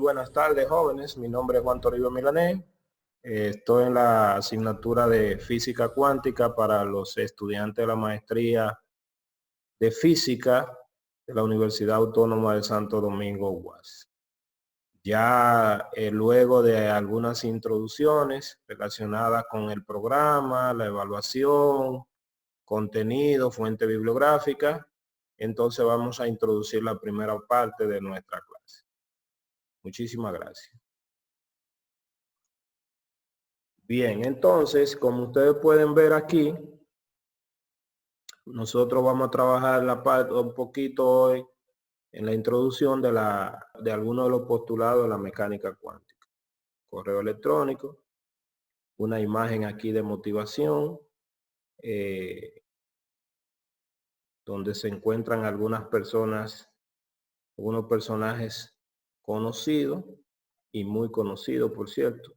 buenas tardes, jóvenes. Mi nombre es Juan Toribio Milanés. Estoy en la asignatura de Física Cuántica para los estudiantes de la maestría de Física de la Universidad Autónoma de Santo Domingo, UAS. Ya luego de algunas introducciones relacionadas con el programa, la evaluación, contenido, fuente bibliográfica, entonces vamos a introducir la primera parte de nuestra clase. Muchísimas gracias. Bien, entonces, como ustedes pueden ver aquí, nosotros vamos a trabajar la parte un poquito hoy en la introducción de algunos de los postulados de la mecánica cuántica. Correo electrónico, una imagen aquí de motivación, donde se encuentran algunas personas, algunos personajes conocidos y muy conocidos, por cierto.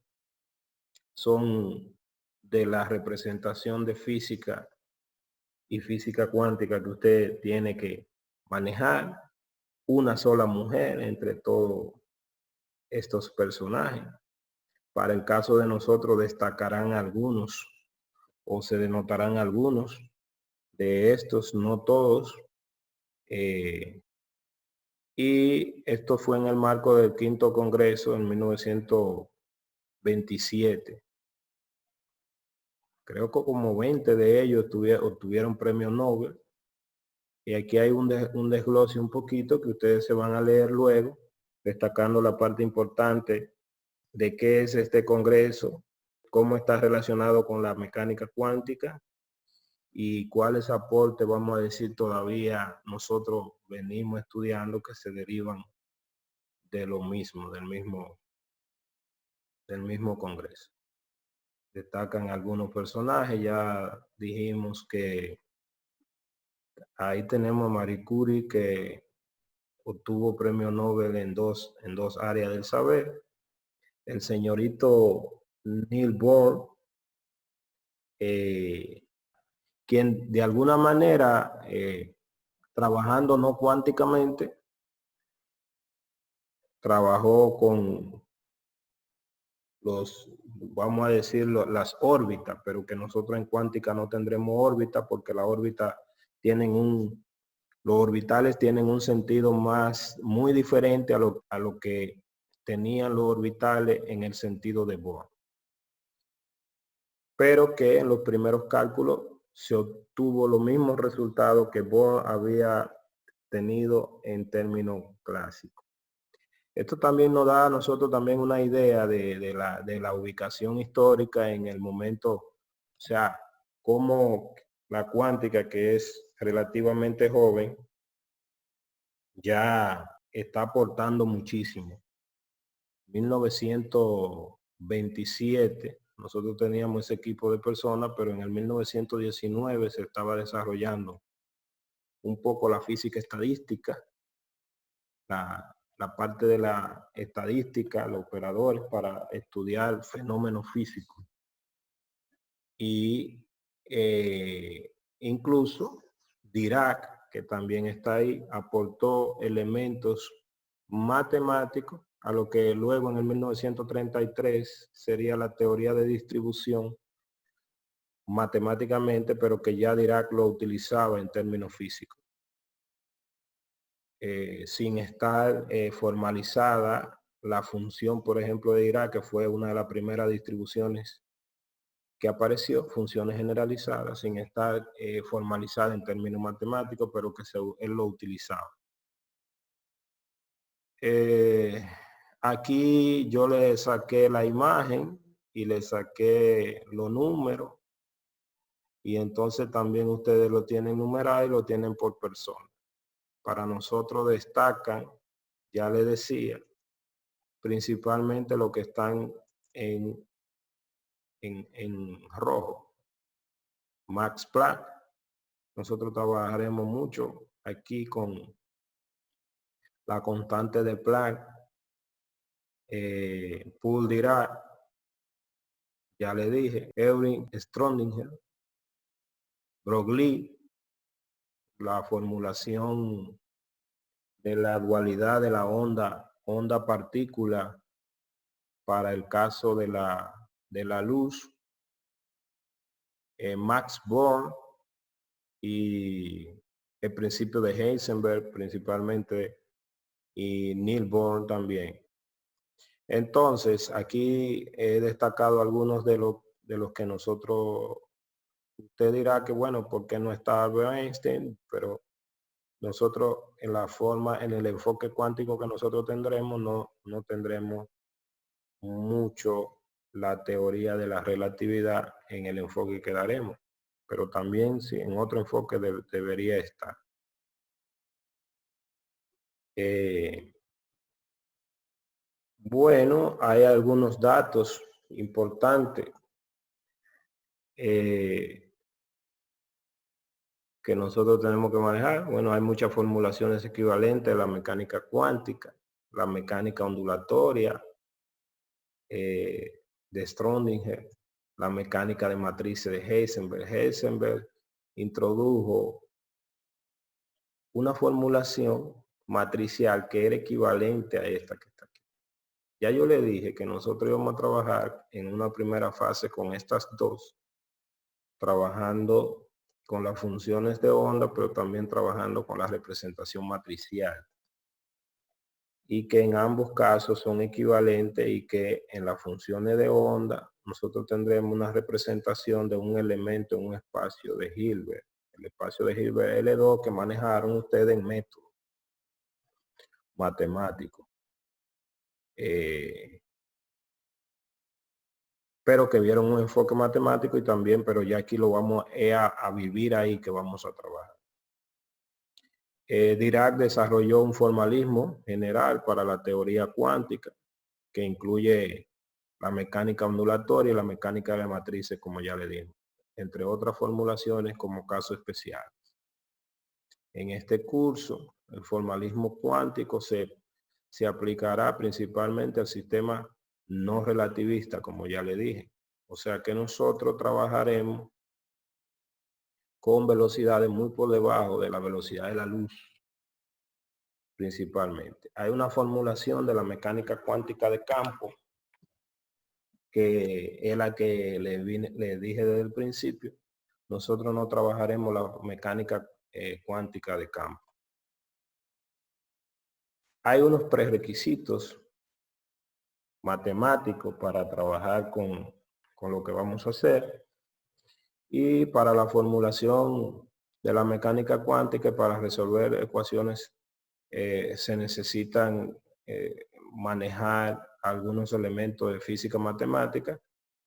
Son de la representación de física y física cuántica que usted tiene que manejar. Una sola mujer entre todos estos personajes. Para el caso de nosotros destacarán algunos o se denotarán algunos de estos, no todos. Y esto fue en el marco del quinto congreso en 1927. Creo que como 20 de ellos obtuvieron premio Nobel. Y aquí hay un desglose un poquito que ustedes se van a leer luego, destacando la parte importante de qué es este congreso, cómo está relacionado con la mecánica cuántica y cuáles aportes, vamos a decir, todavía nosotros venimos estudiando que se derivan de lo mismo, del mismo congreso. Destacan algunos personajes, ya dijimos que ahí tenemos a Marie Curie, que obtuvo premio Nobel en dos áreas del saber. El señorito Niels Bohr, quien de alguna manera, trabajando no cuánticamente, trabajó con vamos a decirlo, las órbitas, pero que nosotros en cuántica no tendremos órbita porque las órbitas los orbitales tienen un sentido muy diferente a lo que tenían los orbitales en el sentido de Bohr. Pero que en los primeros cálculos se obtuvo los mismos resultados que Bohr había tenido en términos clásicos. Esto también nos da a nosotros también una idea de la ubicación histórica en el momento, o sea, cómo la cuántica, que es relativamente joven, ya está aportando muchísimo. 1927, nosotros teníamos ese equipo de personas, pero en el 1919 se estaba desarrollando un poco la física estadística, la parte de la estadística, los operadores para estudiar fenómenos físicos. Y incluso Dirac, que también está ahí, aportó elementos matemáticos a lo que luego en el 1933 sería la teoría de distribución matemáticamente, pero que ya Dirac lo utilizaba en términos físicos. Sin estar formalizada la función, por ejemplo, de Dirac, que fue una de las primeras distribuciones que apareció, funciones generalizadas, sin estar formalizada en términos matemáticos, pero que él lo utilizaba. Aquí yo le saqué la imagen y le saqué los números, y entonces también ustedes lo tienen numerado y lo tienen por persona. Para nosotros destacan, ya les decía, principalmente lo que están en rojo. Max Planck. Nosotros trabajaremos mucho aquí con la constante de Planck, Paul Dirac, ya le dije, Erwin Schrödinger, Broglie, la formulación de la dualidad de la onda onda partícula para el caso de la luz, Max Born y el principio de Heisenberg principalmente, y Niels Bohr también. Entonces, aquí he destacado algunos de los que nosotros, usted dirá que bueno, ¿por qué no está Albert Einstein? Pero nosotros en la forma, en el enfoque cuántico que nosotros tendremos, no tendremos mucho la teoría de la relatividad en el enfoque que daremos, pero también sí, en otro enfoque debería estar. Bueno, hay algunos datos importantes que nosotros tenemos que manejar. Bueno, hay muchas formulaciones equivalentes a la mecánica cuántica, la mecánica ondulatoria de Schrödinger, la mecánica de matrices de Heisenberg. Heisenberg introdujo una formulación matricial que era equivalente a esta que está aquí. Ya yo le dije que nosotros íbamos a trabajar en una primera fase con estas dos, trabajando con las funciones de onda, pero también trabajando con la representación matricial. Y que en ambos casos son equivalentes y que en las funciones de onda nosotros tendremos una representación de un elemento en un espacio de Hilbert. El espacio de Hilbert L2 que manejaron ustedes en método matemático. Pero que vieron un enfoque matemático y también, pero ya aquí lo vamos a vivir ahí que vamos a trabajar. Dirac desarrolló un formalismo general para la teoría cuántica que incluye la mecánica ondulatoria y la mecánica de matrices, como ya le dije, entre otras formulaciones como caso especial. En este curso, el formalismo cuántico se aplicará principalmente al sistema no relativista, como ya le dije. O sea que nosotros trabajaremos con velocidades muy por debajo de la velocidad de la luz, principalmente. Hay una formulación de la mecánica cuántica de campo, que es la que le dije desde el principio. Nosotros no trabajaremos la mecánica cuántica de campo. Hay unos prerequisitos matemáticos para trabajar con lo que vamos a hacer. Y para la formulación de la mecánica cuántica, para resolver ecuaciones, se necesitan manejar algunos elementos de física matemática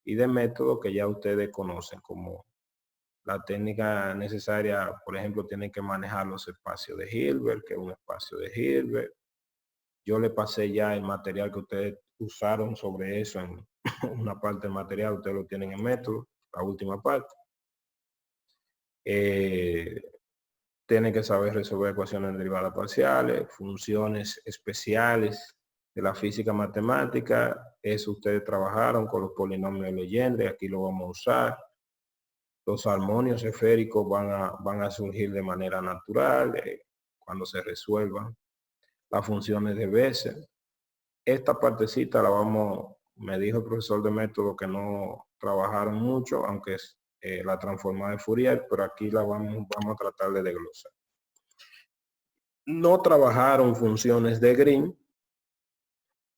y de método que ya ustedes conocen, como la técnica necesaria. Por ejemplo, tienen que manejar los espacios de Hilbert, que es un espacio de Hilbert. Yo le pasé ya el material que ustedes usaron sobre eso en una parte del material, ustedes lo tienen en método, la última parte. Tienen que saber resolver ecuaciones derivadas parciales, funciones especiales de la física matemática. Eso ustedes trabajaron con los polinomios de Legendre, aquí lo vamos a usar. Los armonios esféricos van a surgir de manera natural cuando se resuelvan las funciones de Bessel. Esta partecita me dijo el profesor de método que no trabajaron mucho, aunque es la transformada de Fourier, pero aquí la vamos a tratar de desglosar. No trabajaron funciones de Green.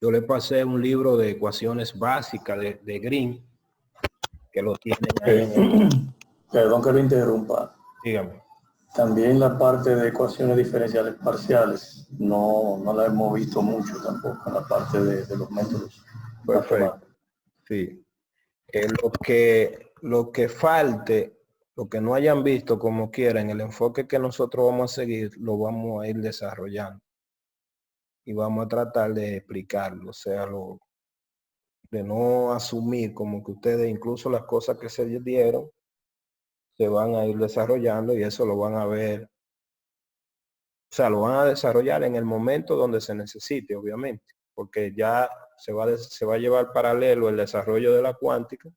Yo le pasé un libro de ecuaciones básicas de Green, que lo tienen ahí. Perdón que lo interrumpa. Dígame. También la parte de ecuaciones diferenciales parciales no la hemos visto mucho tampoco en la parte de los métodos. Perfecto. Sí. Lo que falte, lo que no hayan visto como quiera en el enfoque que nosotros vamos a seguir, lo vamos a ir desarrollando. Y vamos a tratar de explicarlo, o sea, de no asumir como que ustedes, incluso las cosas que se dieron, se van a ir desarrollando y eso lo van a ver. O sea, lo van a desarrollar en el momento donde se necesite, obviamente, porque ya se va a llevar paralelo el desarrollo de la cuántica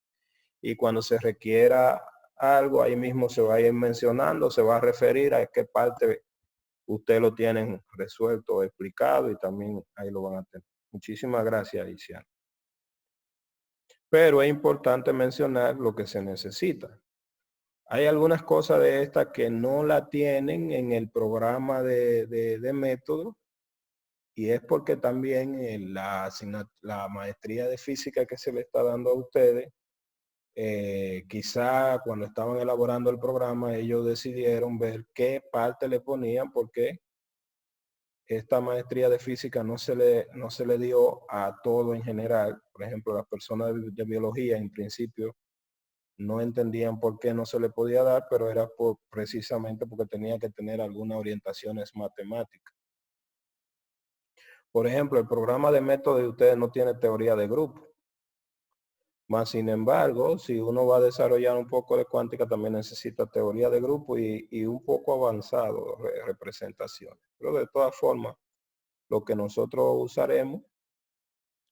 y cuando se requiera algo, ahí mismo se va a ir mencionando, se va a referir a qué parte ustedes lo tienen resuelto, explicado y también ahí lo van a tener. Muchísimas gracias, Isiana. Pero es importante mencionar lo que se necesita. Hay algunas cosas de estas que no la tienen en el programa de método, y es porque también la maestría de física que se le está dando a ustedes, quizá cuando estaban elaborando el programa ellos decidieron ver qué parte le ponían, porque esta maestría de física no se le dio a todo en general. Por ejemplo, las personas de biología en principio no entendían por qué no se le podía dar, pero era precisamente porque tenía que tener algunas orientaciones matemáticas. Por ejemplo, el programa de método de ustedes no tiene teoría de grupo. Más sin embargo, si uno va a desarrollar un poco de cuántica, también necesita teoría de grupo y un poco avanzado representación. Pero de todas formas, lo que nosotros usaremos,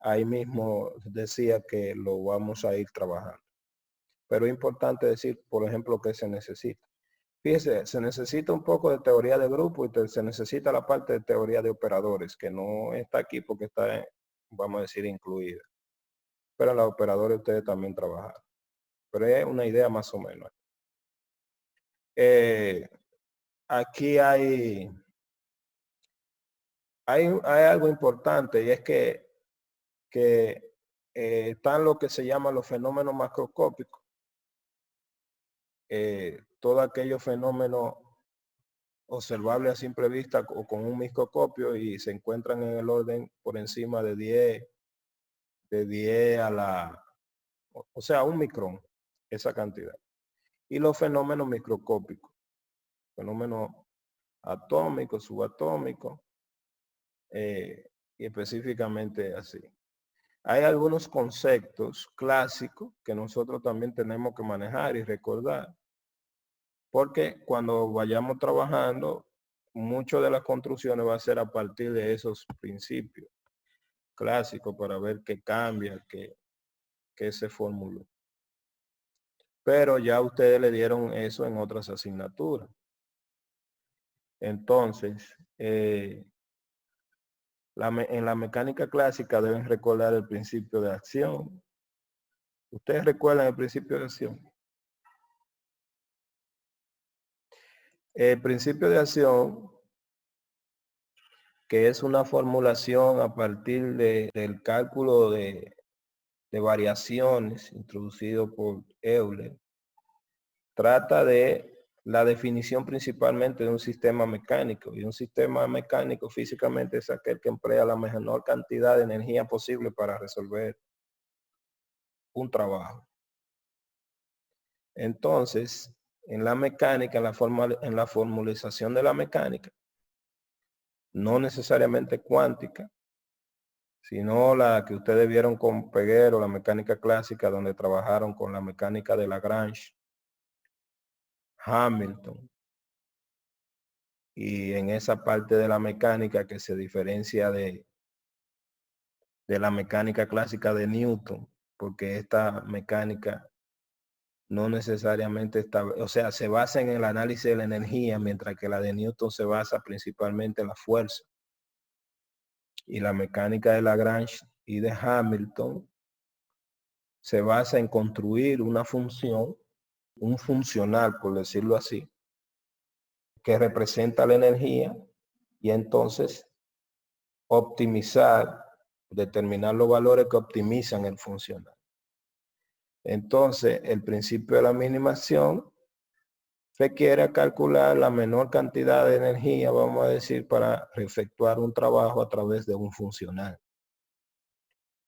ahí mismo decía que lo vamos a ir trabajando. Pero es importante decir, por ejemplo, qué se necesita. Fíjese, se necesita un poco de teoría de grupo y se necesita la parte de teoría de operadores, que no está aquí porque está, vamos a decir, incluida. Pero en los operadores ustedes también trabajan. Pero es una idea más o menos. Aquí hay algo importante, y es que están lo que se llaman los fenómenos macroscópicos. Todos aquellos fenómenos observables a simple vista o con un microscopio y se encuentran en el orden por encima de 10 a la, o sea, un micrón, esa cantidad. Y los fenómenos microscópicos, fenómenos atómicos, subatómicos, y específicamente así. Hay algunos conceptos clásicos que nosotros también tenemos que manejar y recordar, porque cuando vayamos trabajando, mucho de las construcciones va a ser a partir de esos principios clásicos para ver qué cambia, qué se formuló. Pero ya ustedes le dieron eso en otras asignaturas. Entonces, en la mecánica clásica deben recordar el principio de acción. ¿Ustedes recuerdan el principio de acción? El principio de acción, que es una formulación a partir del cálculo de variaciones introducido por Euler, trata de la definición principalmente de un sistema mecánico. Y un sistema mecánico físicamente es aquel que emplea la menor cantidad de energía posible para resolver un trabajo. Entonces, en la mecánica, en la formalización de la mecánica, no necesariamente cuántica, sino la que ustedes vieron con Peguero, la mecánica clásica, donde trabajaron con la mecánica de Lagrange, Hamilton, y en esa parte de la mecánica que se diferencia de la mecánica clásica de Newton, porque esta mecánica no necesariamente está, o sea, se basa en el análisis de la energía, mientras que la de Newton se basa principalmente en la fuerza. Y la mecánica de Lagrange y de Hamilton se basa en construir una función, un funcional, por decirlo así, que representa la energía y entonces optimizar, determinar los valores que optimizan el funcional. Entonces, el principio de la minimación requiere calcular la menor cantidad de energía, vamos a decir, para efectuar un trabajo a través de un funcional,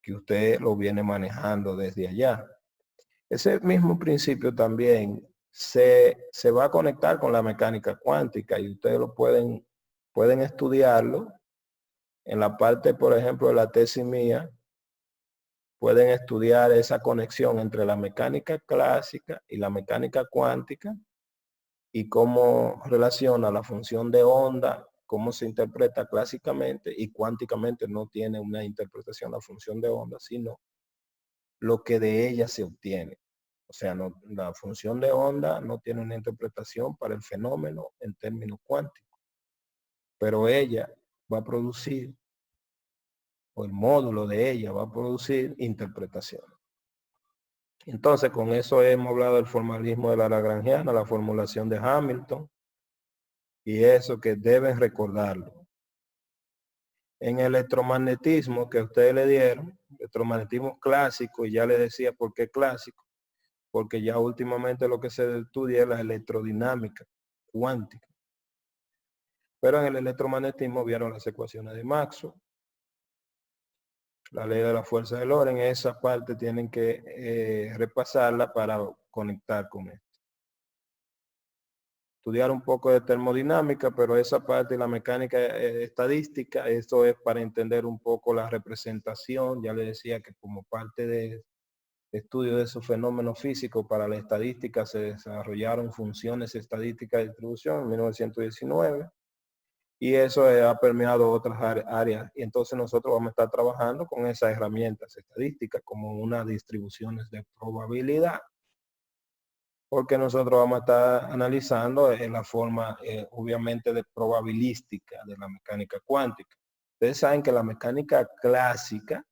que usted lo viene manejando desde allá. Ese mismo principio también se va a conectar con la mecánica cuántica y ustedes lo pueden estudiarlo en la parte, por ejemplo, de la tesis mía. Pueden estudiar esa conexión entre la mecánica clásica y la mecánica cuántica y cómo relaciona la función de onda, cómo se interpreta clásicamente y cuánticamente no tiene una interpretación la función de onda, sino lo que de ella se obtiene. O sea, la función de onda no tiene una interpretación para el fenómeno en términos cuánticos. pero ella va a producir, o el módulo de ella va a producir interpretación. Entonces, con eso hemos hablado del formalismo de la lagrangiana, la formulación de Hamilton, y eso que deben recordarlo. En electromagnetismo que ustedes le dieron, electromagnetismo clásico, y ya les decía por qué clásico, porque ya últimamente lo que se estudia es la electrodinámica cuántica. Pero en el electromagnetismo vieron las ecuaciones de Maxwell, la ley de la fuerza de Lorentz. Esa parte tienen que repasarla para conectar con esto. Estudiar un poco de termodinámica, pero esa parte de la mecánica estadística, esto es para entender un poco la representación. Ya les decía que como parte de estudio de esos fenómenos físicos para la estadística se desarrollaron funciones estadísticas de distribución en 1919. Y eso ha permeado otras áreas. Y entonces nosotros vamos a estar trabajando con esas herramientas estadísticas como unas distribuciones de probabilidad. Porque nosotros vamos a estar analizando en la forma, obviamente, de probabilística de la mecánica cuántica. Ustedes saben que la mecánica clásica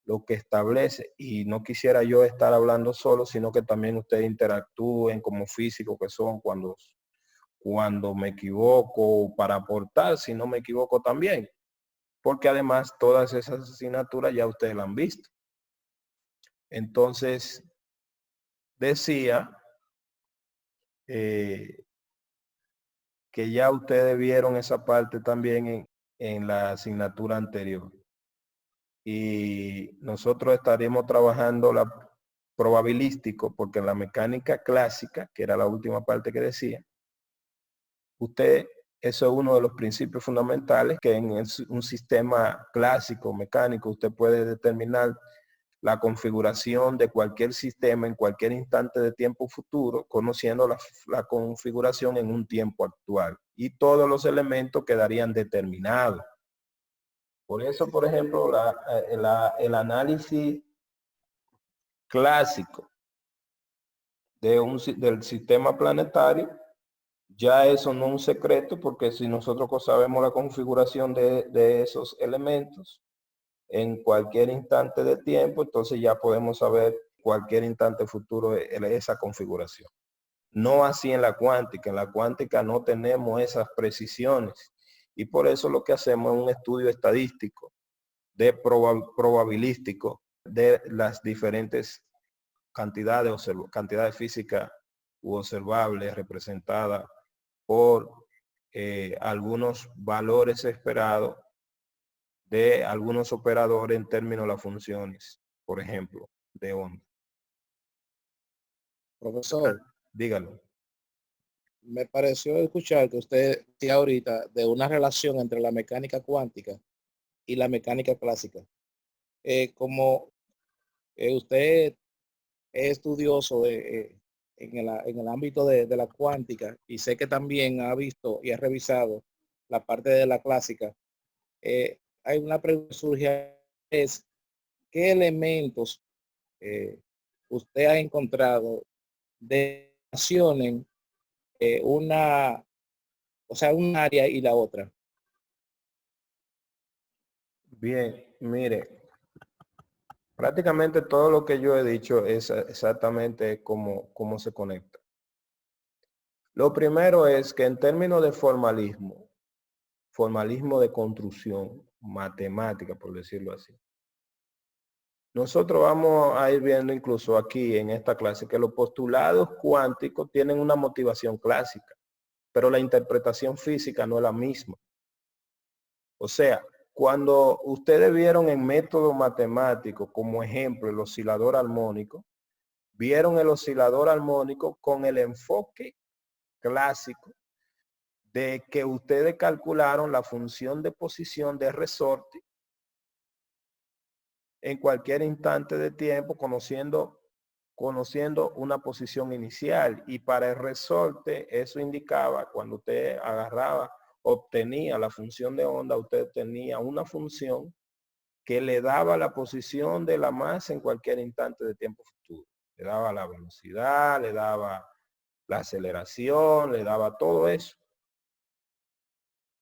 lo que establece, y no quisiera yo estar hablando solo, sino que también ustedes interactúen como físicos que son cuando me equivoco, para aportar, si no me equivoco también. Porque además todas esas asignaturas ya ustedes la han visto. Entonces, decía que ya ustedes vieron esa parte también en la asignatura anterior. Y nosotros estaremos trabajando la probabilístico, porque en la mecánica clásica, que era la última parte que decía, eso es uno de los principios fundamentales, que en un sistema clásico mecánico usted puede determinar la configuración de cualquier sistema en cualquier instante de tiempo futuro, conociendo la configuración en un tiempo actual. Y todos los elementos quedarían determinados. Por eso, por ejemplo, el análisis clásico del sistema planetario, ya eso no es un secreto, porque si nosotros sabemos la configuración de esos elementos en cualquier instante de tiempo, entonces ya podemos saber cualquier instante futuro esa configuración. No así en la cuántica. En la cuántica no tenemos esas precisiones, y por eso lo que hacemos es un estudio estadístico de probabilístico de las diferentes cantidades físicas u observables representadas por algunos valores esperados de algunos operadores en términos de las funciones, por ejemplo, de onda. Profesor, Dígalo. me pareció escuchar que usted decía ahorita de una relación entre la mecánica cuántica y la mecánica clásica. Como usted es estudioso en el ámbito de la cuántica, y sé que también ha visto y ha revisado la parte de la clásica, hay una pregunta que surge, es ¿qué elementos usted ha encontrado de relacionen un área y la otra? Bien, mire, prácticamente todo lo que yo he dicho es exactamente cómo se conecta. Lo primero es que en términos de formalismo de construcción matemática, por decirlo así, nosotros vamos a ir viendo incluso aquí en esta clase que los postulados cuánticos tienen una motivación clásica, pero la interpretación física no es la misma. O sea, cuando ustedes vieron en método matemático como ejemplo el oscilador armónico, vieron el oscilador armónico con el enfoque clásico de que ustedes calcularon la función de posición de resorte en cualquier instante de tiempo, conociendo una posición inicial, y para el resorte eso indicaba, cuando usted obtenía la función de onda, usted tenía una función que le daba la posición de la masa en cualquier instante de tiempo futuro. Le daba la velocidad, le daba la aceleración, le daba todo eso.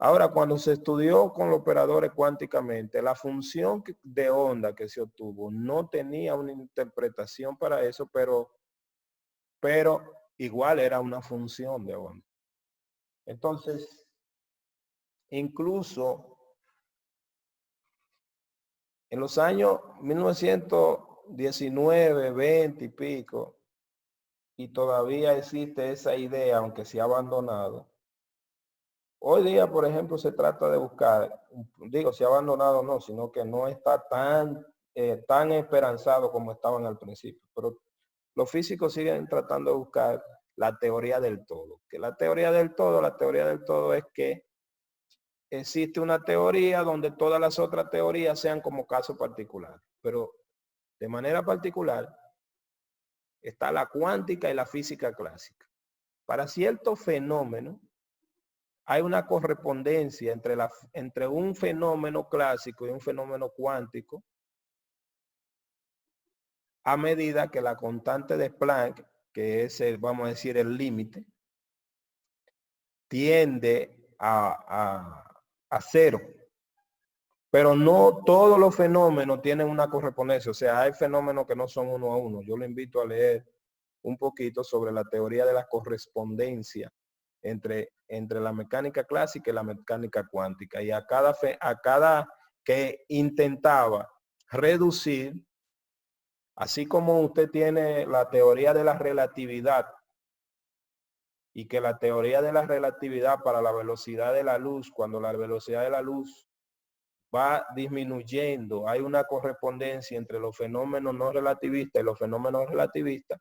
Ahora, cuando se estudió con los operadores cuánticamente, la función de onda que se obtuvo no tenía una interpretación para eso, pero igual era una función de onda. Entonces, incluso en los años 1919, 20 y pico, y todavía existe esa idea, aunque se ha abandonado. Hoy día, por ejemplo, se trata de buscar, digo, se ha abandonado no, sino que no está tan esperanzado como estaban al principio. Pero los físicos siguen tratando de buscar la teoría del todo. Que la teoría del todo es que existe una teoría donde todas las otras teorías sean como caso particular. Pero de manera particular está la cuántica y la física clásica. Para ciertos fenómenos hay una correspondencia entre un fenómeno clásico y un fenómeno cuántico a medida que la constante de Planck, que es vamos a decir, el límite, tiende a cero. Pero no todos los fenómenos tienen una correspondencia. O sea, hay fenómenos que no son uno a uno. Yo le invito a leer un poquito sobre la teoría de la correspondencia entre la mecánica clásica y la mecánica cuántica. Y a cada que intentaba reducir, así como usted tiene la teoría de la relatividad, y que la teoría de la relatividad para la velocidad de la luz, cuando la velocidad de la luz va disminuyendo, hay una correspondencia entre los fenómenos no relativistas y los fenómenos relativistas.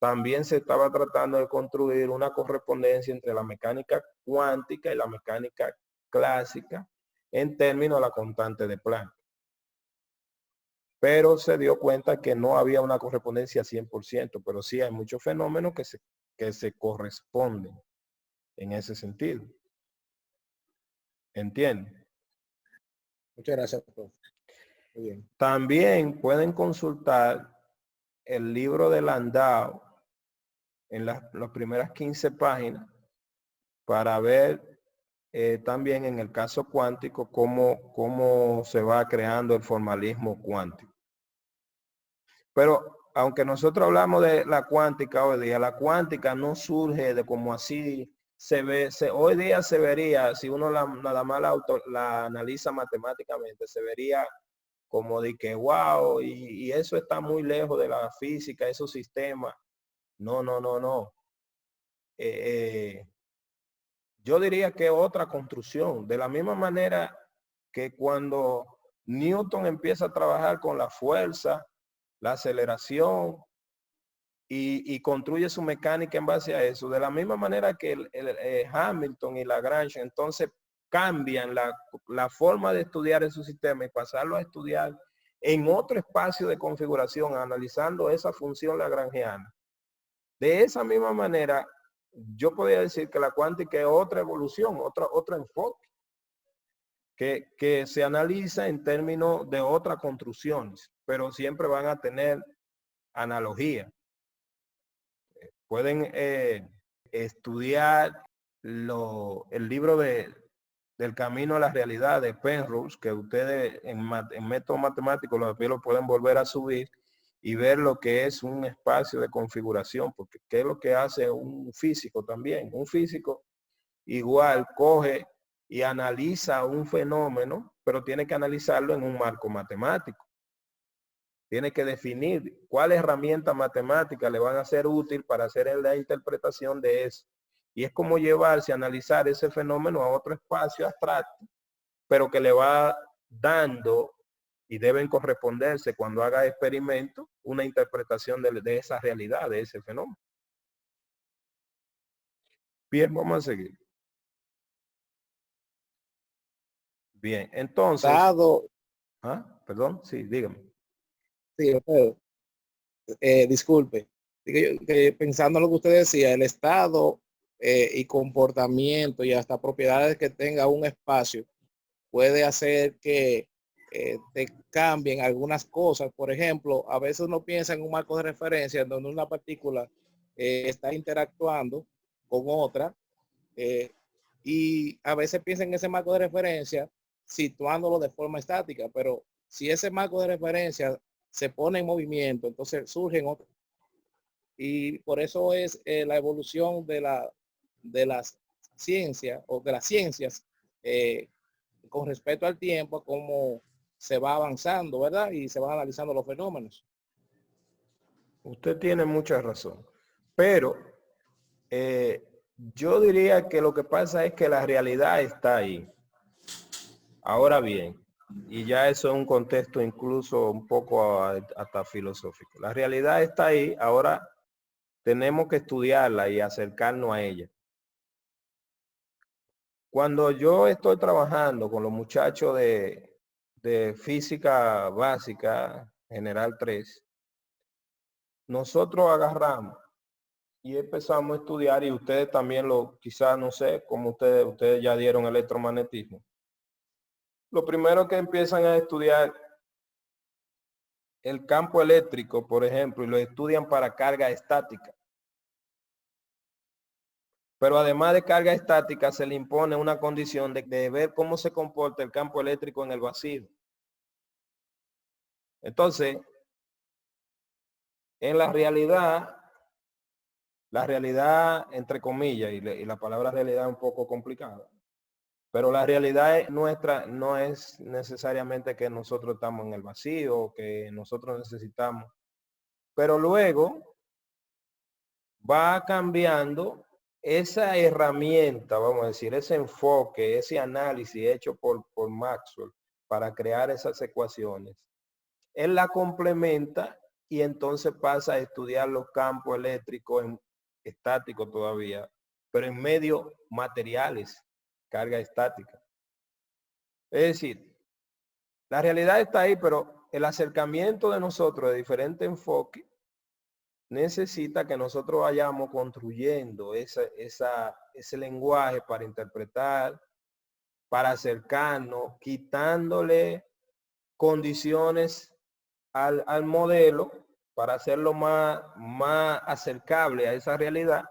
También se estaba tratando de construir una correspondencia entre la mecánica cuántica y la mecánica clásica en términos de la constante de Planck. Pero se dio cuenta que no había una correspondencia 100%, pero sí hay muchos fenómenos que se corresponden en ese sentido. ¿Entienden? Muchas gracias, profe. Muy bien. También pueden consultar el libro de Landau en las primeras 15 páginas para ver también en el caso cuántico cómo se va creando el formalismo cuántico. Pero aunque nosotros hablamos de la cuántica hoy día, la cuántica no surge de como así se ve, hoy día se vería, si uno nada más la analiza matemáticamente, se vería como de que wow, y eso está muy lejos de la física, esos sistemas. No. Yo diría que otra construcción, de la misma manera que cuando Newton empieza a trabajar con la fuerza, la aceleración y construye su mecánica en base a eso, de la misma manera que Hamilton y Lagrange entonces cambian la forma de estudiar esos sistemas y pasarlo a estudiar en otro espacio de configuración, analizando esa función lagrangiana. De esa misma manera, yo podría decir que la cuántica es otra evolución, otro enfoque, que se analiza en términos de otras construcciones, pero siempre van a tener analogía. Pueden estudiar el libro del camino a la realidad de Penrose, que ustedes en método matemático lo pueden volver a subir y ver lo que es un espacio de configuración, porque qué es lo que hace un físico también. Un físico igual coge y analiza un fenómeno, pero tiene que analizarlo en un marco matemático. Tiene que definir cuáles herramientas matemáticas le van a ser útil para hacer la interpretación de eso. Y es como llevarse a analizar ese fenómeno a otro espacio abstracto, pero que le va dando y deben corresponderse cuando haga experimento una interpretación de esa realidad, de ese fenómeno. Bien, vamos a seguir. Bien, entonces... Perdón, sí, dígame. Sí, disculpe. Pensando en lo que usted decía, el estado y comportamiento y hasta propiedades que tenga un espacio puede hacer que te cambien algunas cosas. Por ejemplo, a veces uno piensa en un marco de referencia en donde una partícula está interactuando con otra Y a veces piensan en ese marco de referencia situándolo de forma estática, pero si ese marco de referencia se pone en movimiento, entonces surgen otros. Y por eso es la evolución de las ciencias o de las ciencias con respecto al tiempo, cómo se va avanzando, ¿verdad? Y se van analizando los fenómenos. Usted tiene mucha razón, pero yo diría que lo que pasa es que la realidad está ahí. Ahora bien, y ya eso es un contexto incluso un poco hasta filosófico. La realidad está ahí, ahora tenemos que estudiarla y acercarnos a ella. Cuando yo estoy trabajando con los muchachos de física básica, general 3, nosotros agarramos y empezamos a estudiar, y ustedes también quizás no sé, como ustedes ya dieron electromagnetismo. Lo primero que empiezan a estudiar el campo eléctrico, por ejemplo, y lo estudian para carga estática. Pero además de carga estática, se le impone una condición de ver cómo se comporta el campo eléctrico en el vacío. Entonces, en la realidad entre comillas, y la palabra realidad es un poco complicada, pero la realidad nuestra no es necesariamente que nosotros estamos en el vacío, que nosotros necesitamos, pero luego va cambiando esa herramienta, vamos a decir, ese enfoque, ese análisis hecho por Maxwell para crear esas ecuaciones. Él la complementa y entonces pasa a estudiar los campos eléctricos estáticos todavía, pero en medios materiales, carga estática. Es decir, la realidad está ahí, pero el acercamiento de nosotros de diferente enfoque necesita que nosotros vayamos construyendo ese lenguaje para interpretar, para acercarnos, quitándole condiciones al modelo para hacerlo más acercable a esa realidad.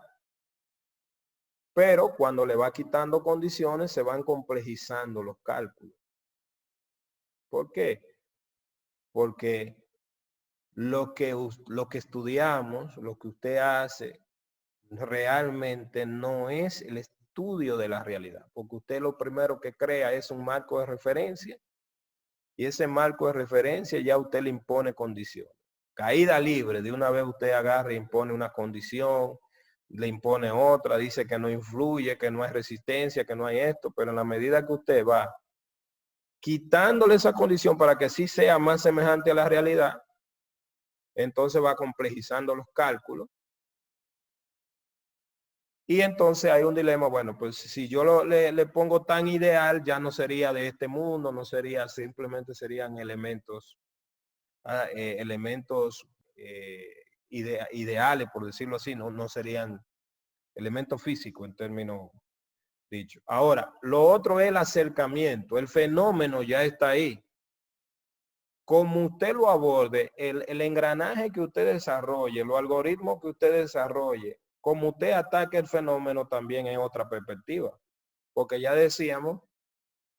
Pero cuando le va quitando condiciones, se van complejizando los cálculos. ¿Por qué? Porque lo que estudiamos, lo que usted hace, realmente no es el estudio de la realidad, porque usted lo primero que crea es un marco de referencia, y ese marco de referencia ya usted le impone condiciones. Caída libre, de una vez usted agarra e impone una condición, le impone otra, dice que no influye, que no hay resistencia, que no hay esto, pero en la medida que usted va quitándole esa condición para que sí sea más semejante a la realidad, entonces va complejizando los cálculos. Y entonces hay un dilema, bueno, pues si yo le pongo tan ideal, ya no sería de este mundo, no sería, simplemente serían elementos, ideales, por decirlo así, no serían elementos físicos en términos dichos. Ahora, lo otro es el acercamiento, el fenómeno ya está ahí. Como usted lo aborde, el engranaje que usted desarrolle, los algoritmos que usted desarrolle, como usted ataque el fenómeno también es otra perspectiva. Porque ya decíamos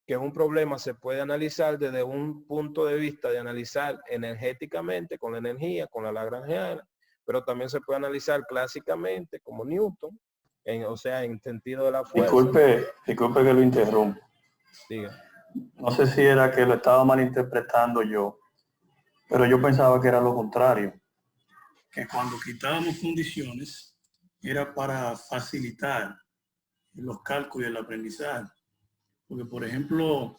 que un problema se puede analizar desde un punto de vista de analizar energéticamente, con la energía, con la lagrangiana, pero también se puede analizar clásicamente como Newton, o sea, en sentido de la fuerza. Disculpe que lo interrumpa. Diga. No sé si era que lo estaba malinterpretando yo, pero yo pensaba que era lo contrario, que cuando quitábamos condiciones era para facilitar los cálculos y el aprendizaje. Porque, por ejemplo,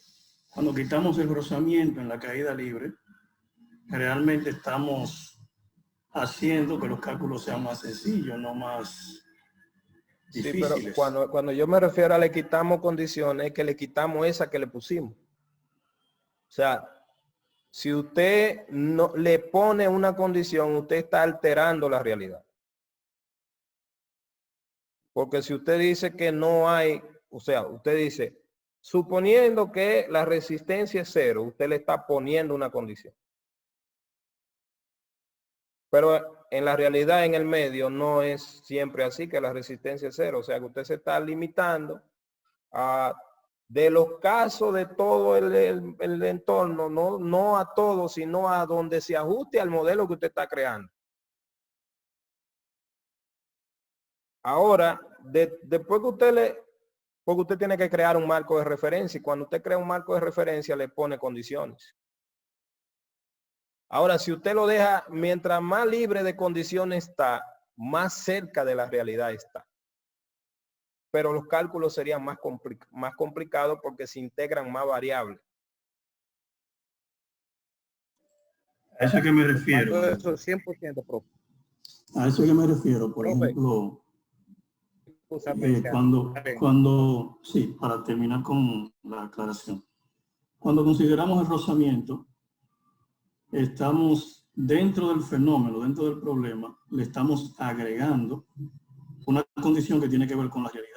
cuando quitamos el rozamiento en la caída libre, realmente estamos haciendo que los cálculos sean más sencillos, no más difíciles. Sí, pero cuando yo me refiero a le quitamos condiciones, es que le quitamos esa que le pusimos. O sea, si usted no le pone una condición, usted está alterando la realidad. Porque si usted dice que no hay, o sea, usted dice, suponiendo que la resistencia es cero, usted le está poniendo una condición. Pero en la realidad, en el medio, no es siempre así, que la resistencia es cero. O sea, que usted se está limitando de los casos de todo el entorno, no a todos, sino a donde se ajuste al modelo que usted está creando. Ahora, después que porque usted tiene que crear un marco de referencia y cuando usted crea un marco de referencia le pone condiciones. Ahora, si usted lo deja, mientras más libre de condiciones está, más cerca de la realidad está. Pero los cálculos serían más complicados porque se integran más variables. A eso es que me refiero. Eso 100%, profe. A eso es que me refiero, por Profe. ejemplo, sí, para terminar con la aclaración. Cuando consideramos el rozamiento, estamos dentro del fenómeno, dentro del problema, le estamos agregando una condición que tiene que ver con la realidad.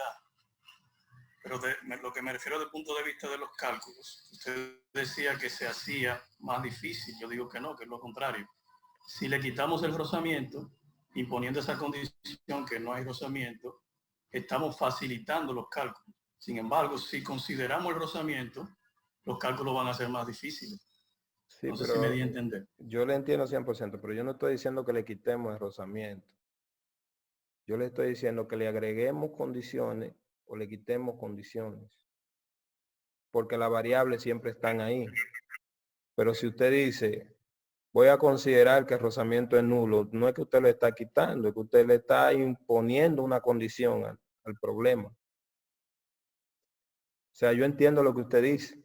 Pero lo que me refiero desde el punto de vista de los cálculos, usted decía que se hacía más difícil. Yo digo que no, que es lo contrario. Si le quitamos el rozamiento, imponiendo esa condición que no hay rozamiento, estamos facilitando los cálculos. Sin embargo, si consideramos el rozamiento, los cálculos van a ser más difíciles. Sí, no sé si me di a entender. Yo le entiendo 100%, pero yo no estoy diciendo que le quitemos el rozamiento. Yo le estoy diciendo que le agreguemos condiciones o le quitemos condiciones. Porque las variables siempre están ahí. Pero si usted dice, voy a considerar que el rozamiento es nulo, no es que usted lo está quitando, es que usted le está imponiendo una condición al problema. O sea, yo entiendo lo que usted dice.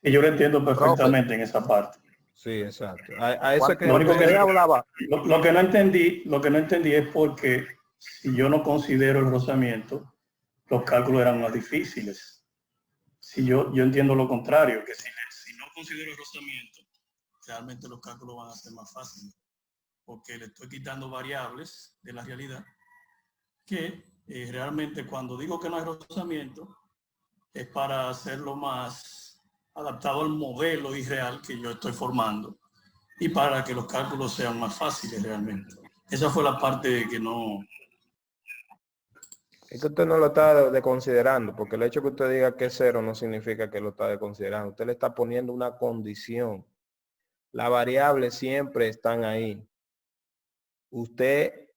Y yo lo entiendo perfectamente en esa parte. Sí, exacto. A eso es que Lo único que hablaba. Lo que no entendí es porque si yo no considero el rozamiento, los cálculos eran más difíciles. Si yo entiendo lo contrario, que si no considero el rozamiento, realmente los cálculos van a ser más fáciles, porque le estoy quitando variables de la realidad que realmente cuando digo que no hay rozamiento es para hacerlo más adaptado al modelo irreal que yo estoy formando y para que los cálculos sean más fáciles realmente. Esa fue la parte que no... Es que usted no lo está desconsiderando, porque el hecho que usted diga que es cero no significa que lo está desconsiderando. Usted le está poniendo una condición. Las variables siempre están ahí. Usted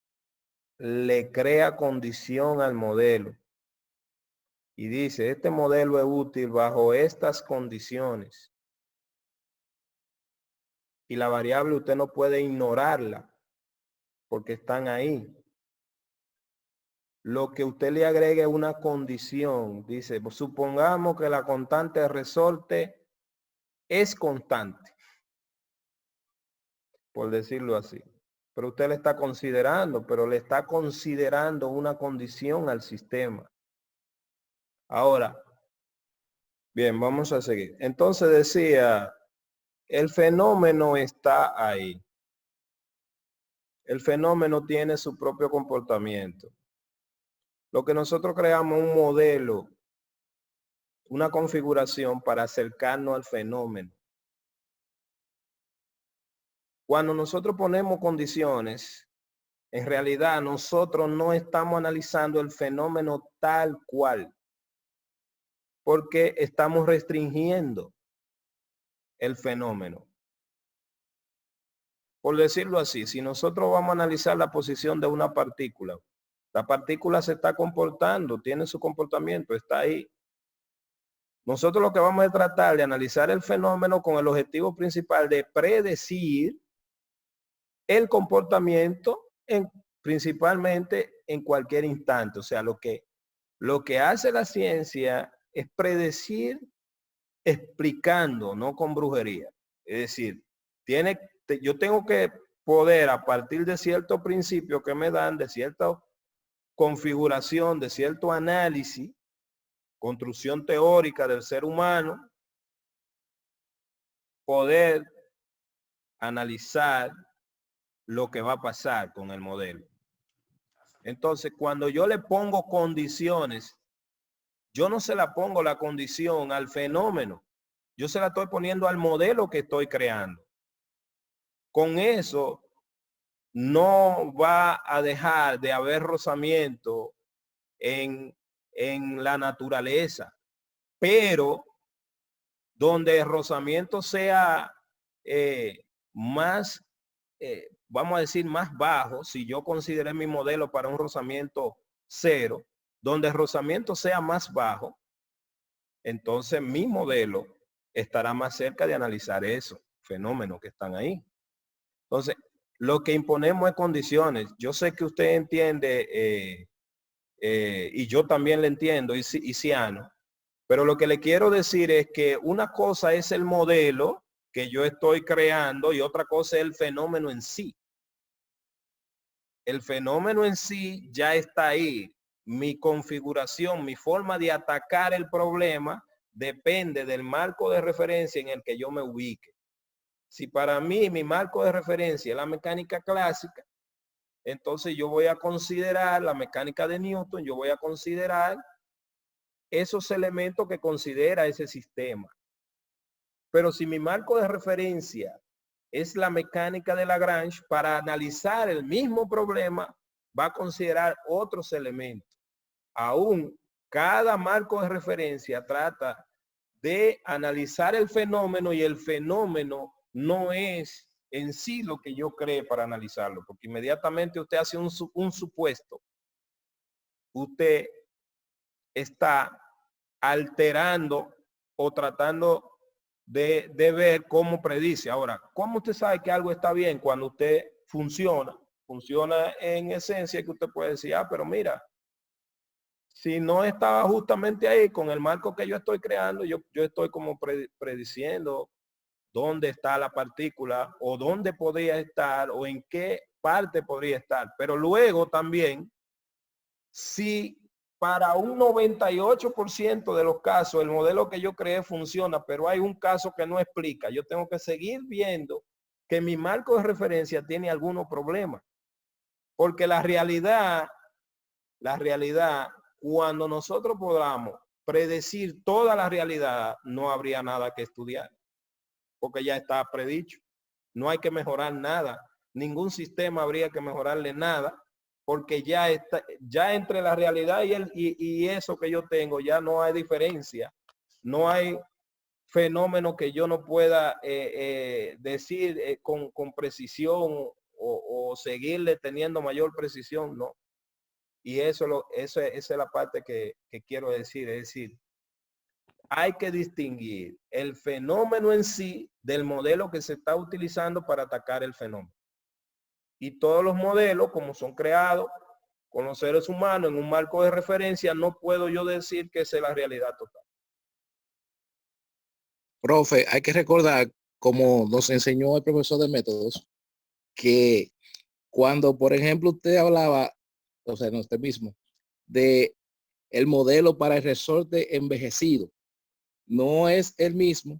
le crea condición al modelo y dice, este modelo es útil bajo estas condiciones. Y la variable usted no puede ignorarla porque están ahí. Lo que usted le agregue una condición, dice, supongamos que la constante de resorte es constante, por decirlo así. Pero usted le está considerando, pero le está considerando una condición al sistema. Ahora, bien, vamos a seguir. Entonces decía, el fenómeno está ahí. El fenómeno tiene su propio comportamiento. Lo que nosotros creamos un modelo, una configuración para acercarnos al fenómeno. Cuando nosotros ponemos condiciones, en realidad nosotros no estamos analizando el fenómeno tal cual, porque estamos restringiendo el fenómeno. Por decirlo así, si nosotros vamos a analizar la posición de una partícula, la partícula se está comportando, tiene su comportamiento, está ahí. Nosotros lo que vamos a tratar de analizar el fenómeno con el objetivo principal de predecir el comportamiento principalmente en cualquier instante. O sea, lo que hace la ciencia es predecir explicando, no con brujería. Es decir, yo tengo que poder, a partir de ciertos principios que me dan, de cierta configuración, de cierto análisis, construcción teórica del ser humano, poder analizar lo que va a pasar con el modelo. Entonces, cuando yo le pongo condiciones, yo no se la pongo la condición al fenómeno, yo se la estoy poniendo al modelo que estoy creando. Con eso no va a dejar de haber rozamiento en en la naturaleza, pero donde el rozamiento sea más, vamos a decir, más bajo, si yo consideré mi modelo para un rozamiento 0, donde el rozamiento sea más bajo, entonces mi modelo estará más cerca de analizar esos fenómenos que están ahí. Entonces, lo que imponemos es condiciones. Yo sé que usted entiende, y yo también le entiendo, Isiano, pero lo que le quiero decir es que una cosa es el modelo que yo estoy creando y otra cosa es el fenómeno en sí. El fenómeno en sí ya está ahí. Mi configuración, mi forma de atacar el problema depende del marco de referencia en el que yo me ubique. Si para mí mi marco de referencia es la mecánica clásica, entonces yo voy a considerar la mecánica de Newton, yo voy a considerar esos elementos que considera ese sistema. Pero si mi marco de referencia es la mecánica de Lagrange, para analizar el mismo problema va a considerar otros elementos. Aún cada marco de referencia trata de analizar el fenómeno y el fenómeno no es en sí lo que yo creo para analizarlo, porque inmediatamente usted hace un supuesto, usted está alterando o tratando de ver cómo predice. Ahora, ¿cómo usted sabe que algo está bien cuando usted funciona en esencia, que usted puede decir, pero mira, si no estaba justamente ahí con el marco que yo estoy creando, yo estoy como prediciendo dónde está la partícula o dónde podría estar o en qué parte podría estar. Pero luego también, si para un 98% de los casos el modelo que yo creé funciona, pero hay un caso que no explica, yo tengo que seguir viendo que mi marco de referencia tiene algunos problemas. Porque la realidad, cuando nosotros podamos predecir toda la realidad, no habría nada que estudiar, porque ya está predicho. No hay que mejorar nada. Ningún sistema habría que mejorarle nada, porque ya está, ya entre la realidad y eso que yo tengo, ya no hay diferencia. No hay fenómeno que yo no pueda decir con precisión o seguirle teniendo mayor precisión, no. Y esa es la parte que quiero decir, es decir, hay que distinguir el fenómeno en sí del modelo que se está utilizando para atacar el fenómeno. Y todos los modelos, como son creados con los seres humanos en un marco de referencia, no puedo yo decir que esa es la realidad total. Profe, hay que recordar, como nos enseñó el profesor de métodos, que cuando, por ejemplo, usted hablaba, o sea, no usted mismo, de el modelo para el resorte envejecido, no es el mismo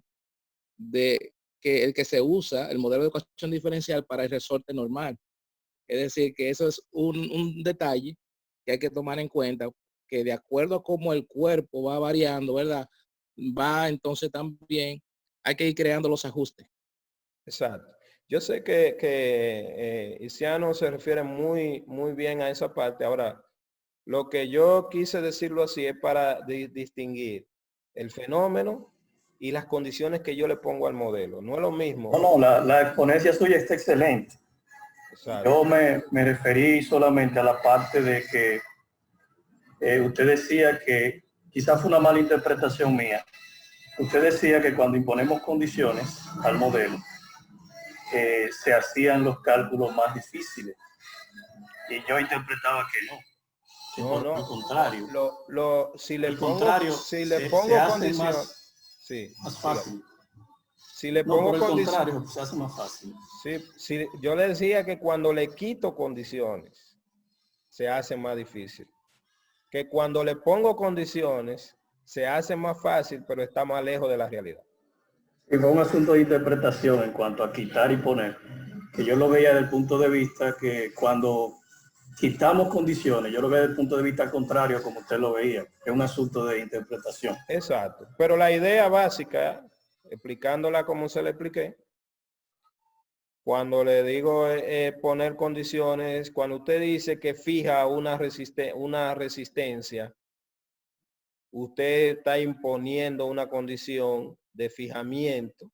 de que el que se usa, el modelo de ecuación diferencial para el resorte normal. Es decir, que eso es un detalle que hay que tomar en cuenta, que de acuerdo a cómo el cuerpo va variando, ¿verdad? Va entonces también, hay que ir creando los ajustes. Exacto. Yo sé que Isiano se refiere muy bien a esa parte. Ahora, lo que yo quise decirlo así es para distinguir el fenómeno y las condiciones que yo le pongo al modelo. No es lo mismo. No, la exponencia suya está excelente. Exacto. Yo me referí solamente a la parte de que usted decía que quizás fue una mala interpretación mía. Usted decía que cuando imponemos condiciones al modelo, se hacían los cálculos más difíciles. Y yo interpretaba que no. Que No, por no. el contrario. Si le el pongo, contrario, si le se pongo hace condición, más fácil. Si le No, pongo por el condición, contrario, se hace más fácil. sí, yo le decía que cuando le quito condiciones, se hace más difícil. Que cuando le pongo condiciones, se hace más fácil, pero está más lejos de la realidad. Y fue un asunto de interpretación en cuanto a quitar y poner, que yo lo veía desde el punto de vista que cuando quitamos condiciones, yo lo veía desde el punto de vista contrario, como usted lo veía, es un asunto de interpretación. Exacto. Pero la idea básica, explicándola como se le expliqué, cuando le digo poner condiciones, cuando usted dice que fija una resistencia, usted está imponiendo una condición de fijamiento,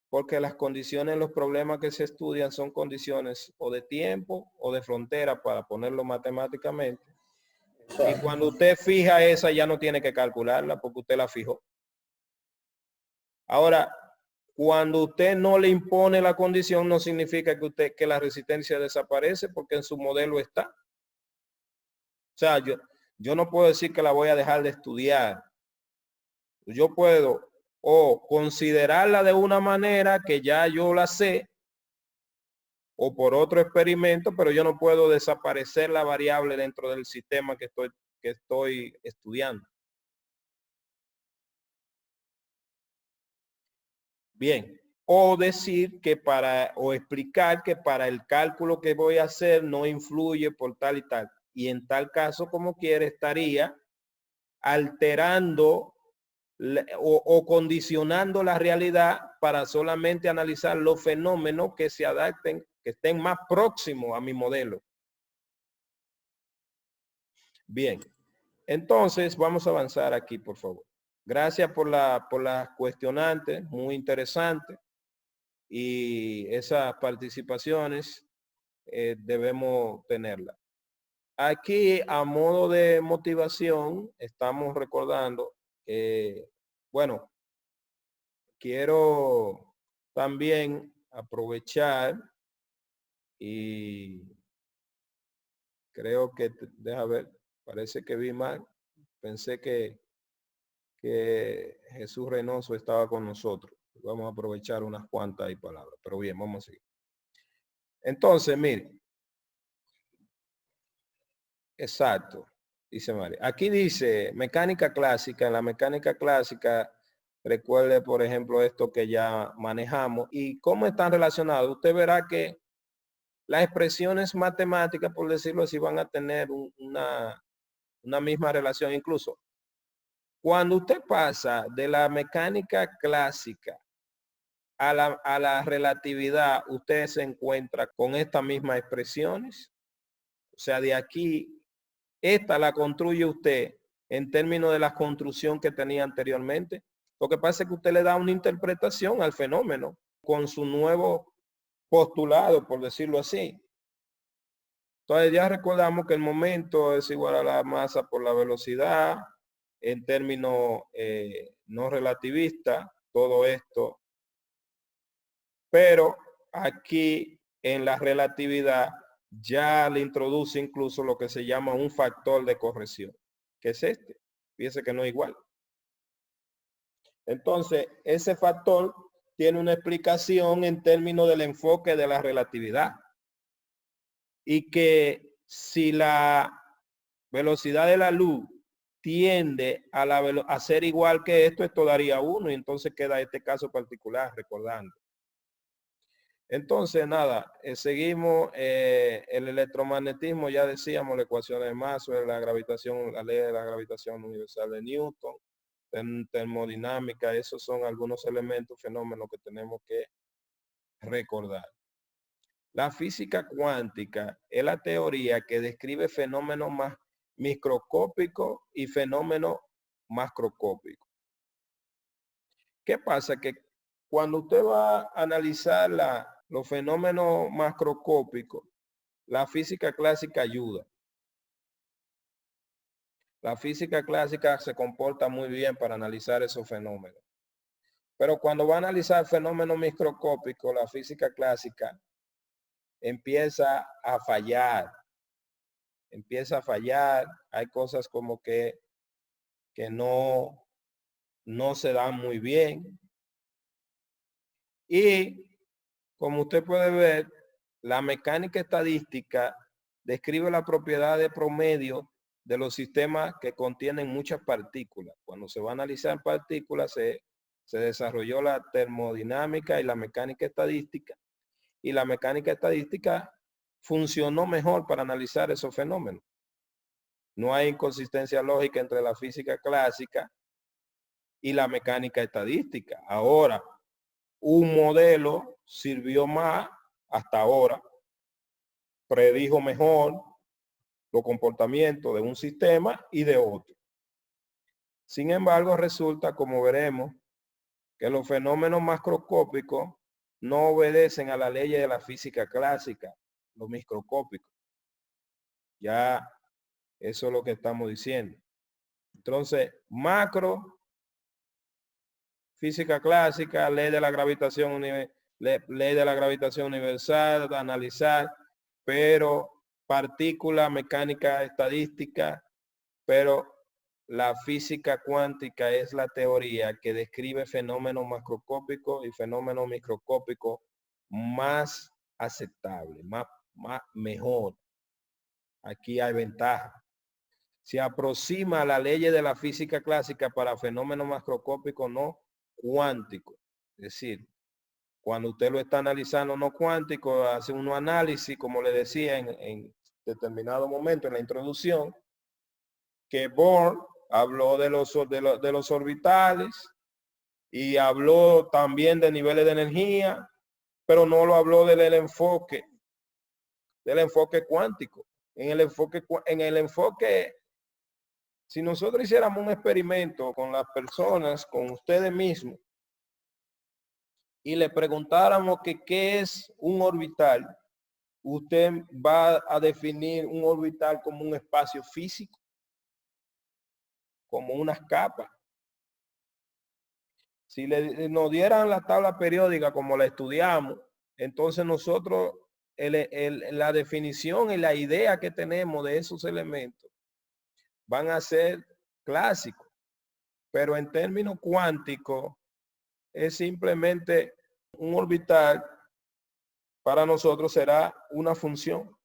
porque las condiciones, los problemas que se estudian son condiciones o de tiempo o de frontera, para ponerlo matemáticamente. Y cuando usted fija esa, ya no tiene que calcularla porque usted la fijó. Ahora, cuando usted no le impone la condición, no significa que la resistencia desaparece, porque en su modelo está. O sea, yo no puedo decir que la voy a dejar de estudiar. Yo puedo o considerarla de una manera que ya yo la sé, o por otro experimento, pero yo no puedo desaparecer la variable dentro del sistema que estoy estudiando. Bien, o decir que o explicar que para el cálculo que voy a hacer no influye por tal y tal. Y en tal caso, como quiere, estaría alterando o condicionando la realidad para solamente analizar los fenómenos que se adapten, que estén más próximos a mi modelo. Bien, entonces vamos a avanzar aquí, por favor. Gracias por las cuestionantes, muy interesante. Y esas participaciones debemos tenerlas. Aquí, a modo de motivación, estamos recordando, bueno, quiero también aprovechar y creo que, deja ver, parece que vi mal. Pensé que Jesús Reynoso estaba con nosotros. Vamos a aprovechar unas cuantas palabras, pero bien, vamos a seguir. Entonces, mire. Exacto, dice María. Aquí dice mecánica clásica. En la mecánica clásica, recuerde, por ejemplo, esto que ya manejamos. ¿Y cómo están relacionados? Usted verá que las expresiones matemáticas, por decirlo así, van a tener una misma relación. Incluso, cuando usted pasa de la mecánica clásica a la relatividad, usted se encuentra con estas mismas expresiones. O sea, de aquí, esta la construye usted en términos de la construcción que tenía anteriormente. Lo que pasa es que usted le da una interpretación al fenómeno con su nuevo postulado, por decirlo así. Entonces ya recordamos que el momento es igual a la masa por la velocidad en términos no relativistas, todo esto. Pero aquí en la relatividad ya le introduce incluso lo que se llama un factor de corrección, que es este. Fíjese que no es igual. Entonces, ese factor tiene una explicación en términos del enfoque de la relatividad. Y que si la velocidad de la luz tiende a ser igual que esto daría 1, y entonces queda este caso particular, recordando. Entonces, nada, seguimos el electromagnetismo, ya decíamos, la ecuación de Maxwell, la gravitación, la ley de la gravitación universal de Newton, termodinámica, esos son algunos elementos, fenómenos que tenemos que recordar. La física cuántica es la teoría que describe fenómenos más microscópicos y fenómenos macroscópicos. ¿Qué pasa? Que cuando usted va a analizar los fenómenos macroscópicos, la física clásica ayuda. La física clásica se comporta muy bien para analizar esos fenómenos. Pero cuando va a analizar fenómenos microscópicos, la física clásica empieza a fallar. Hay cosas como que no se dan muy bien. Y como usted puede ver, la mecánica estadística describe la propiedad de promedio de los sistemas que contienen muchas partículas. Cuando se va a analizar partículas, se desarrolló la termodinámica y la mecánica estadística. Y la mecánica estadística funcionó mejor para analizar esos fenómenos. No hay inconsistencia lógica entre la física clásica y la mecánica estadística. Ahora, un modelo sirvió más hasta ahora, predijo mejor los comportamientos de un sistema y de otro. Sin embargo, resulta, como veremos, que los fenómenos macroscópicos no obedecen a la ley de la física clásica, los microscópicos. Ya eso es lo que estamos diciendo. Entonces, macro, física clásica, ley de la gravitación, ley de la gravitación universal, de analizar, pero partícula, mecánica estadística, pero la física cuántica es la teoría que describe fenómenos macroscópicos y fenómenos microscópicos más aceptables, mejor. Aquí hay ventaja. Se aproxima a la ley de la física clásica para fenómenos macroscópicos no cuánticos. Es decir, cuando usted lo está analizando no cuántico, hace un análisis, como le decía en determinado momento en la introducción, que Bohr habló de los orbitales y habló también de niveles de energía, pero no lo habló del enfoque cuántico. En el enfoque, si nosotros hiciéramos un experimento con las personas, con ustedes mismos, y le preguntáramos que qué es un orbital, usted va a definir un orbital como un espacio físico, como unas capas. Si nos dieran la tabla periódica como la estudiamos, entonces nosotros la definición y la idea que tenemos de esos elementos van a ser clásicos, pero en términos cuánticos es simplemente un orbital. Para nosotros será una función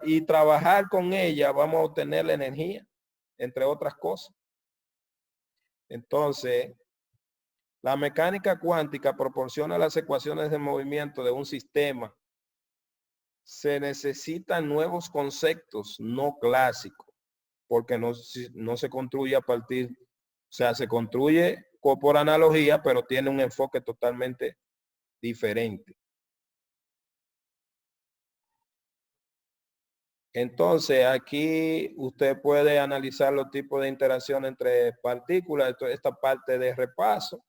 y trabajar con ella vamos a obtener la energía, entre otras cosas. Entonces, la mecánica cuántica proporciona las ecuaciones de movimiento de un sistema. Se necesitan nuevos conceptos no clásicos, porque no se construye a partir, o sea, se construye por analogía, pero tiene un enfoque totalmente diferente. Entonces, aquí usted puede analizar los tipos de interacción entre partículas, esta parte de repaso,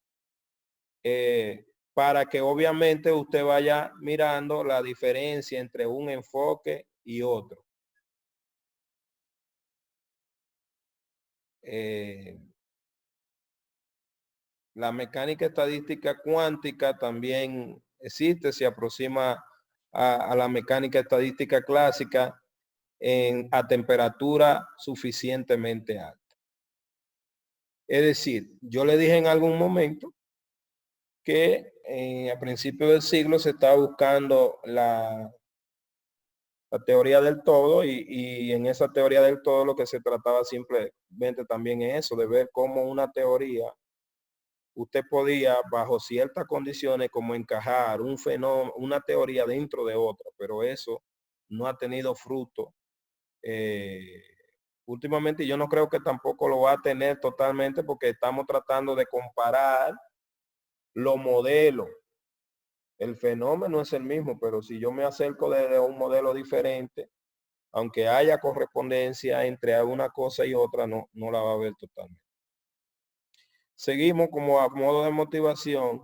para que obviamente usted vaya mirando la diferencia entre un enfoque y otro. La mecánica estadística cuántica también existe, se aproxima a la mecánica estadística clásica a temperatura suficientemente alta. Es decir, yo le dije en algún momento que a principios del siglo se estaba buscando la teoría del todo y en esa teoría del todo lo que se trataba simplemente también es eso, de ver cómo una teoría, usted podía bajo ciertas condiciones como encajar un fenómeno, una teoría dentro de otra, pero eso no ha tenido fruto. Últimamente yo no creo que tampoco lo va a tener totalmente porque estamos tratando de comparar los modelos. El fenómeno es el mismo, pero si yo me acerco desde un modelo diferente, aunque haya correspondencia entre una cosa y otra, no la va a ver totalmente. Seguimos como a modo de motivación.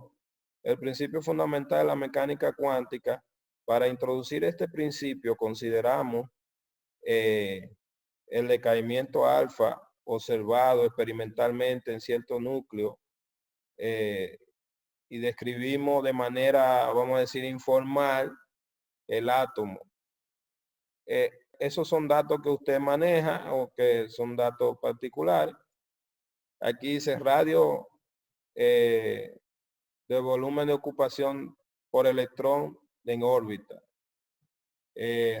El principio fundamental de la mecánica cuántica. Para introducir este principio consideramos el decaimiento alfa observado experimentalmente en cierto núcleo y describimos de manera, vamos a decir, informal el átomo. Esos son datos que usted maneja o que son datos particulares. Aquí dice radio de volumen de ocupación por electrón en órbita.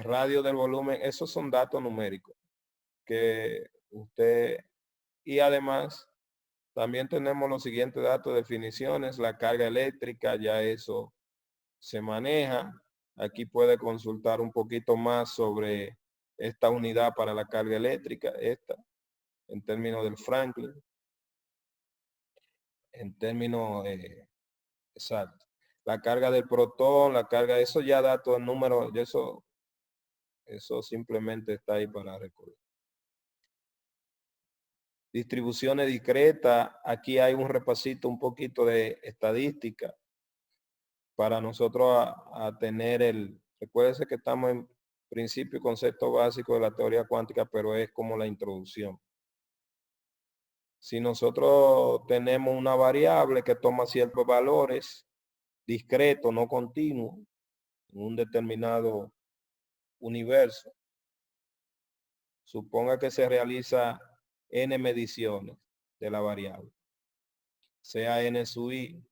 Radio del volumen, esos son datos numéricos que usted, y además también tenemos los siguientes datos, definiciones, la carga eléctrica, ya eso se maneja. Aquí puede consultar un poquito más sobre esta unidad para la carga eléctrica, esta, en términos del Franklin, en términos exacto. La carga del protón, la carga, eso ya datos, números, eso simplemente está ahí para recordar. distribuciones discretas. Aquí hay un repasito, un poquito de estadística para nosotros a tener recuérdense que estamos en principio y concepto básico de la teoría cuántica, pero es como la introducción. Si nosotros tenemos una variable que toma ciertos valores discretos, no continuos, en un determinado universo, suponga que se realiza n mediciones de la variable, sea n sub i,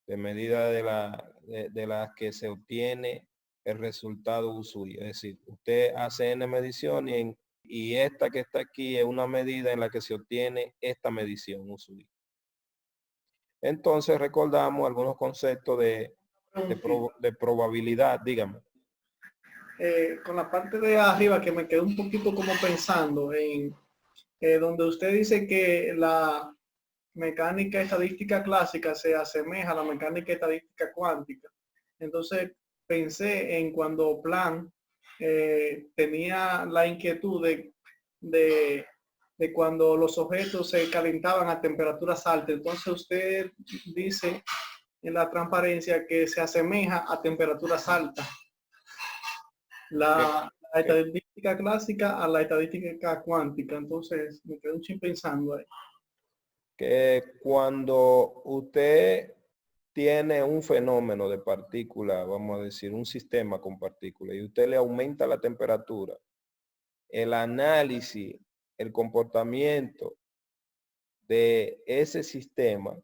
de medida de las que se obtiene el resultado u sub i. Es decir, usted hace n mediciones y esta que está aquí es una medida en la que se obtiene esta medición u sub i. Entonces recordamos algunos conceptos de probabilidad, dígame. Con la parte de arriba que me quedé un poquito como pensando en donde usted dice que la mecánica estadística clásica se asemeja a la mecánica estadística cuántica. Entonces pensé en cuando Planck tenía la inquietud de cuando los objetos se calentaban a temperaturas altas. Entonces usted dice en la transparencia que se asemeja a temperaturas altas. La estadística clásica a la estadística cuántica. Entonces me quedé un chin pensando ahí. Que cuando usted tiene un fenómeno de partícula, vamos a decir un sistema con partículas, y usted le aumenta la temperatura, el análisis, el comportamiento de ese sistema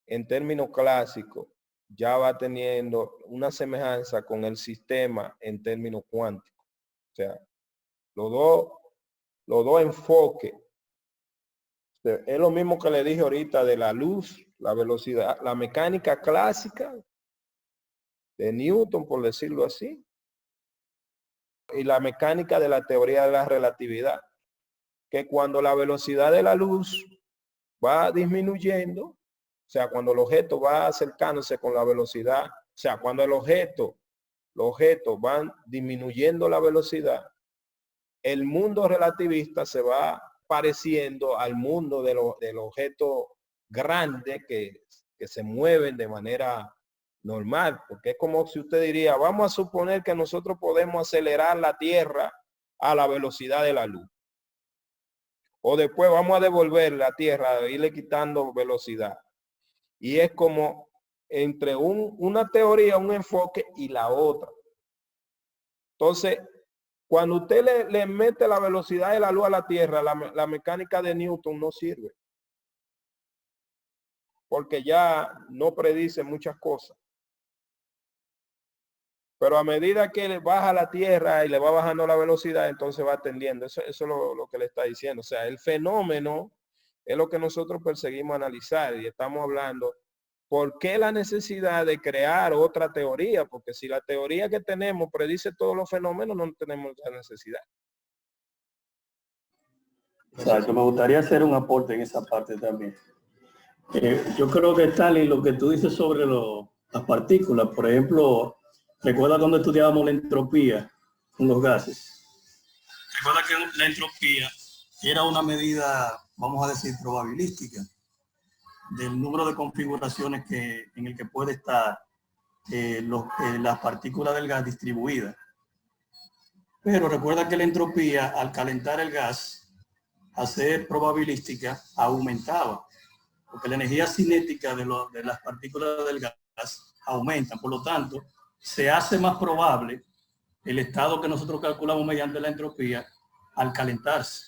en términos clásicos ya va teniendo una semejanza con el sistema en términos cuánticos. O sea, los dos enfoques. Es lo mismo que le dije ahorita de la luz, la velocidad, la mecánica clásica de Newton, por decirlo así, y la mecánica de la teoría de la relatividad, que cuando la velocidad de la luz va disminuyendo, o sea, cuando el objeto va acercándose con la velocidad, o sea, cuando los objetos van disminuyendo la velocidad, el mundo relativista se va pareciendo al mundo del objeto grande que se mueven de manera normal, porque es como si usted diría, vamos a suponer que nosotros podemos acelerar la Tierra a la velocidad de la luz. O después vamos a devolver la Tierra, irle quitando velocidad. Y es como entre una teoría, un enfoque y la otra. Entonces, cuando usted le mete la velocidad de la luz a la Tierra, la mecánica de Newton no sirve. Porque ya no predice muchas cosas. Pero a medida que le baja la Tierra y le va bajando la velocidad, entonces va atendiendo. Eso es lo que le está diciendo. O sea, el fenómeno es lo que nosotros perseguimos analizar y estamos hablando. ¿Por qué la necesidad de crear otra teoría? Porque si la teoría que tenemos predice todos los fenómenos, no tenemos la necesidad. Exacto, me gustaría hacer un aporte en esa parte también. Yo creo que Stanley, lo que tú dices sobre las partículas, por ejemplo, recuerda cuando estudiábamos la entropía con los gases. Recuerda que la entropía era una medida, vamos a decir, probabilística del número de configuraciones en el que puede estar las partículas del gas distribuidas. Pero recuerda que la entropía, al calentar el gas, a ser probabilística, aumentaba, porque la energía cinética de las partículas del gas aumenta. Por lo tanto, se hace más probable el estado que nosotros calculamos mediante la entropía al calentarse.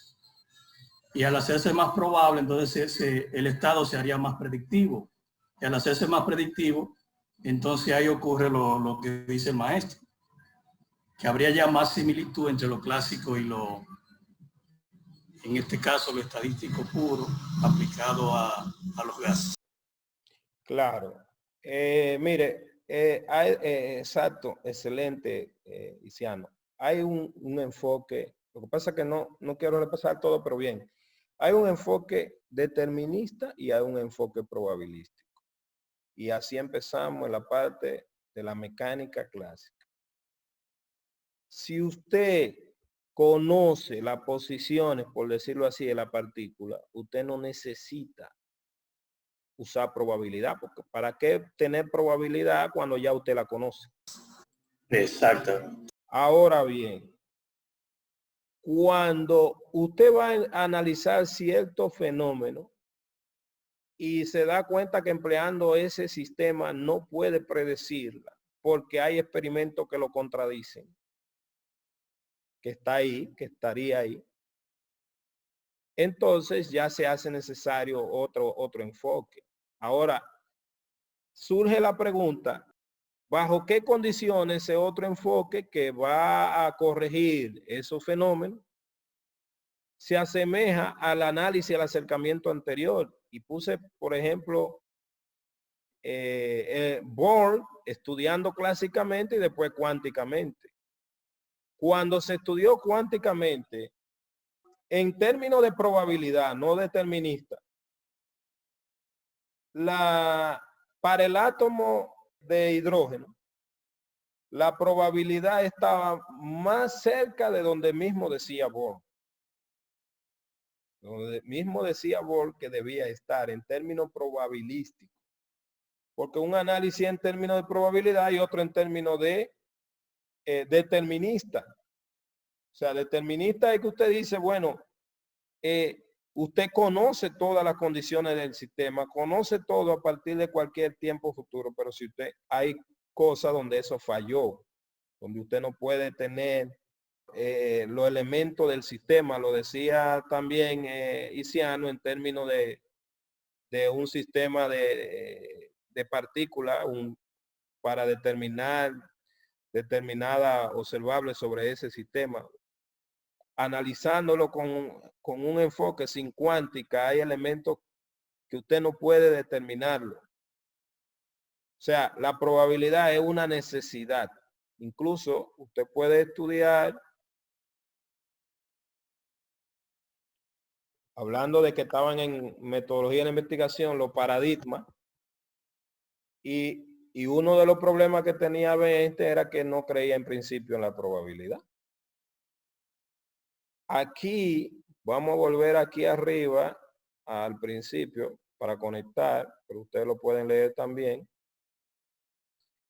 Y al hacerse más probable, entonces el estado se haría más predictivo. Y al hacerse más predictivo, entonces ahí ocurre lo que dice el maestro, que habría ya más similitud entre lo clásico y en este caso, lo estadístico puro aplicado a los gases. Claro. Mire, exacto, excelente, Isiano. Hay un enfoque, lo que pasa es que no quiero repasar todo, pero bien. Hay un enfoque determinista y hay un enfoque probabilístico. Y así empezamos en la parte de la mecánica clásica. Si usted conoce las posiciones, por decirlo así, de la partícula, usted no necesita usar probabilidad, porque ¿para qué tener probabilidad cuando ya usted la conoce? Exacto. Ahora bien, cuando usted va a analizar cierto fenómeno y se da cuenta que empleando ese sistema no puede predecirla, porque hay experimentos que lo contradicen, que está ahí, que estaría ahí, entonces ya se hace necesario otro enfoque. Ahora, surge la pregunta, ¿bajo qué condiciones ese otro enfoque que va a corregir esos fenómenos se asemeja al análisis, al acercamiento anterior? Y puse, por ejemplo, Bohr estudiando clásicamente y después cuánticamente. Cuando se estudió cuánticamente, en términos de probabilidad, no determinista, para el átomo de hidrógeno, la probabilidad estaba más cerca de donde mismo decía Bohr. Donde mismo decía Bohr que debía estar en términos probabilísticos. Porque un análisis en términos de probabilidad y otro en términos de determinista. O sea, determinista es que usted dice, bueno, usted conoce todas las condiciones del sistema, conoce todo a partir de cualquier tiempo futuro, pero si usted hay cosas donde eso falló, donde usted no puede tener los elementos del sistema, lo decía también Isiano en términos de un sistema de partículas para determinar determinada observable sobre ese sistema. Analizándolo con un enfoque sin cuántica, hay elementos que usted no puede determinarlo. O sea, la probabilidad es una necesidad. Incluso usted puede estudiar, hablando de que estaban en metodología de la investigación, los paradigmas, y uno de los problemas que tenía Einstein era que no creía en principio en la probabilidad. Aquí, vamos a volver aquí arriba al principio para conectar, pero ustedes lo pueden leer también.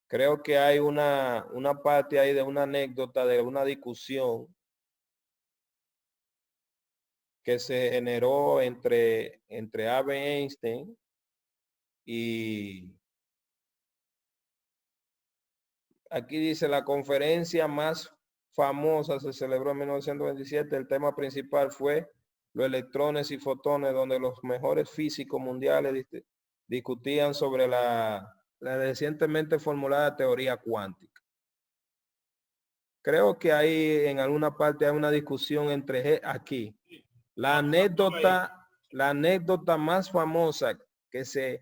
Creo que hay una parte ahí de una anécdota, de una discusión que se generó entre Albert Einstein y aquí dice la conferencia más famosa se celebró en 1927. El tema principal fue los electrones y fotones, donde los mejores físicos mundiales discutían sobre la recientemente formulada teoría cuántica. Creo que ahí en alguna parte hay una discusión entre aquí. La anécdota más famosa que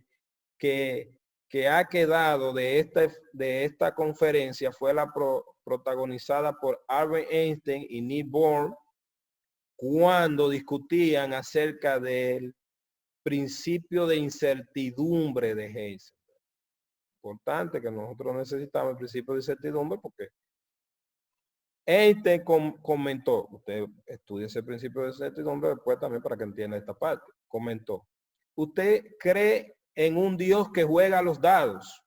ha quedado de esta conferencia fue la protagonizada por Albert Einstein y Niels Bohr cuando discutían acerca del principio de incertidumbre de Heisenberg. Importante que nosotros necesitamos el principio de incertidumbre porque Einstein comentó, usted estudia ese principio de incertidumbre después también para que entienda esta parte, comentó, ¿usted cree en un Dios que juega los dados?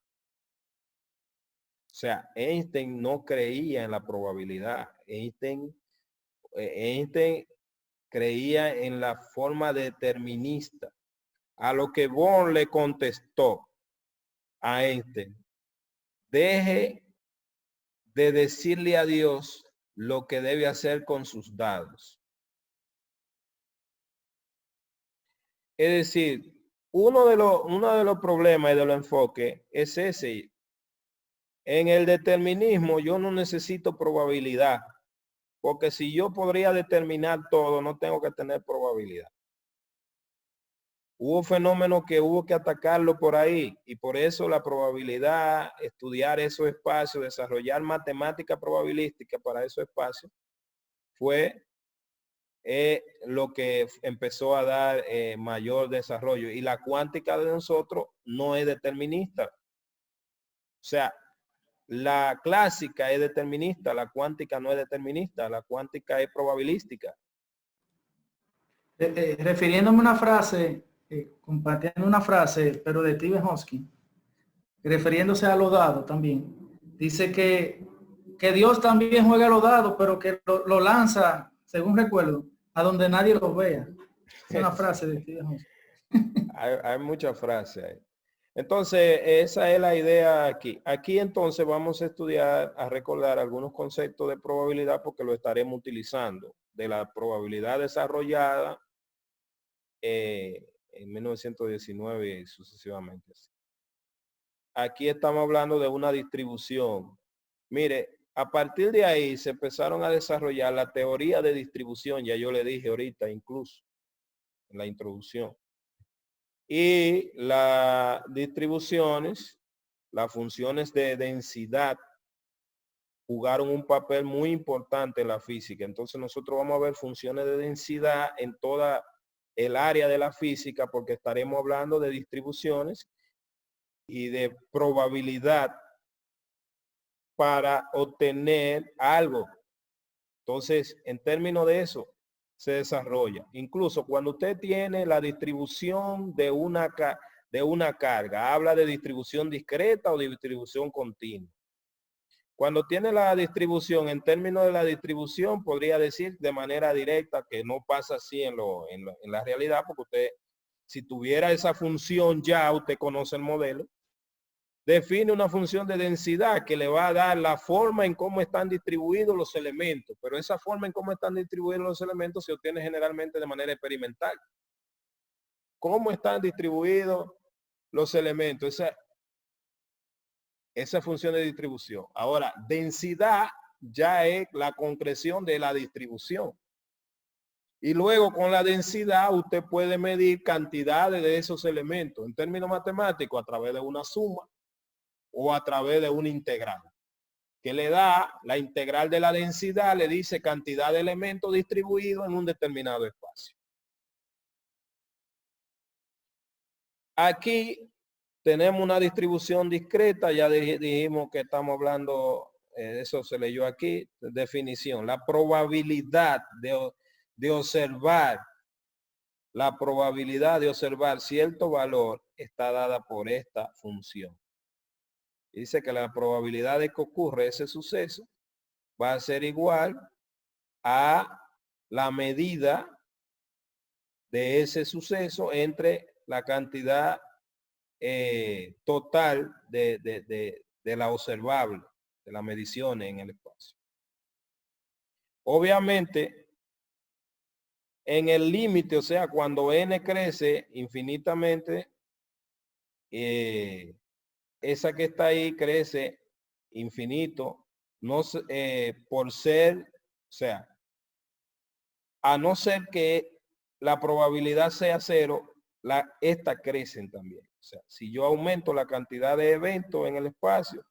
O sea, Einstein no creía en la probabilidad. Einstein creía en la forma determinista. A lo que Bohr le contestó a Einstein, deje de decirle a Dios lo que debe hacer con sus dados. Es decir, uno de los problemas y de los enfoques es ese. En el determinismo yo no necesito probabilidad, porque si yo podría determinar todo, no tengo que tener probabilidad. Hubo fenómenos que hubo que atacarlo por ahí y por eso la probabilidad, estudiar esos espacios, desarrollar matemática probabilística para esos espacios, fue lo que empezó a dar mayor desarrollo. Y la cuántica de nosotros no es determinista. O sea, la clásica es determinista, la cuántica no es determinista, la cuántica es probabilística. Refiriéndome a una frase, compartiendo una frase, pero de Stephen Hawking, refiriéndose a los dados también, dice que Dios también juega a los dados, pero que lo lanza, según recuerdo, a donde nadie los vea. Es una frase de Stephen Hawking. Hay muchas frases ahí. Entonces, esa es la idea aquí. Aquí entonces vamos a estudiar, a recordar algunos conceptos de probabilidad porque lo estaremos utilizando. De la probabilidad desarrollada en 1919 y sucesivamente. Aquí estamos hablando de una distribución. Mire, a partir de ahí se empezaron a desarrollar la teoría de distribución, ya yo le dije ahorita incluso en la introducción. Y las distribuciones, las funciones de densidad jugaron un papel muy importante en la física. Entonces nosotros vamos a ver funciones de densidad en toda el área de la física porque estaremos hablando de distribuciones y de probabilidad para obtener algo. Entonces, en términos de eso, se desarrolla. Incluso cuando usted tiene la distribución de una carga, habla de distribución discreta o de distribución continua. Cuando tiene la distribución, en términos de la distribución, podría decir de manera directa que no pasa así en la realidad, porque usted, si tuviera esa función ya, usted conoce el modelo, define una función de densidad que le va a dar la forma en cómo están distribuidos los elementos, pero esa forma en cómo están distribuidos los elementos se obtiene generalmente de manera experimental. ¿Cómo están distribuidos los elementos? Esa función de distribución. Ahora, densidad ya es la concreción de la distribución. Y luego con la densidad usted puede medir cantidades de esos elementos en términos matemáticos a través de una suma o a través de una integral, que le da la integral de la densidad, le dice cantidad de elementos distribuidos en un determinado espacio. Aquí tenemos una distribución discreta, ya dijimos que estamos hablando, eso se leyó aquí, definición, la probabilidad de observar, la probabilidad de observar cierto valor está dada por esta función. Dice que la probabilidad de que ocurra ese suceso va a ser igual a la medida de ese suceso entre la cantidad total de la observable, de las mediciones en el espacio. Obviamente, en el límite, o sea, cuando n crece infinitamente, esa que está ahí crece infinito, no por ser, o sea, a no ser que la probabilidad sea cero, estas crecen también. O sea, si yo aumento la cantidad de eventos en el espacio,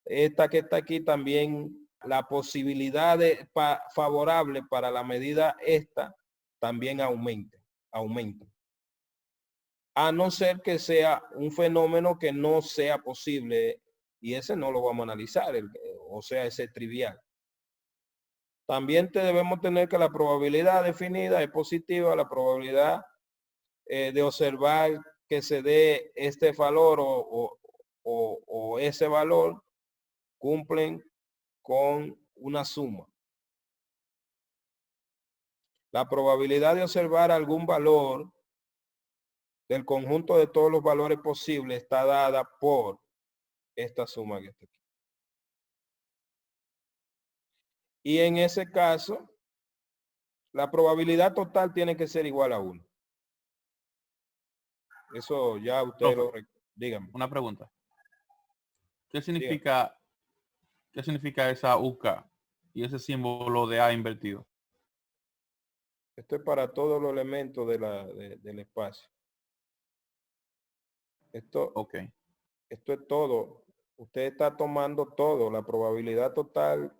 esta que está aquí también, la posibilidad favorable para la medida esta también aumenta. A no ser que sea un fenómeno que no sea posible, y ese no lo vamos a analizar, o sea, ese es trivial. También debemos tener que la probabilidad definida es positiva, la probabilidad de observar que se dé este valor o ese valor cumplen con una suma. La probabilidad de observar algún valor del conjunto de todos los valores posibles está dada por esta suma que está aquí. Y en ese caso, la probabilidad total tiene que ser igual a 1. Eso ya usted lo... Dígame. Una pregunta. ¿Qué significa esa UK y ese símbolo de A invertido? Esto es para todos los elementos del espacio. Esto es todo. Usted está tomando todo. La probabilidad total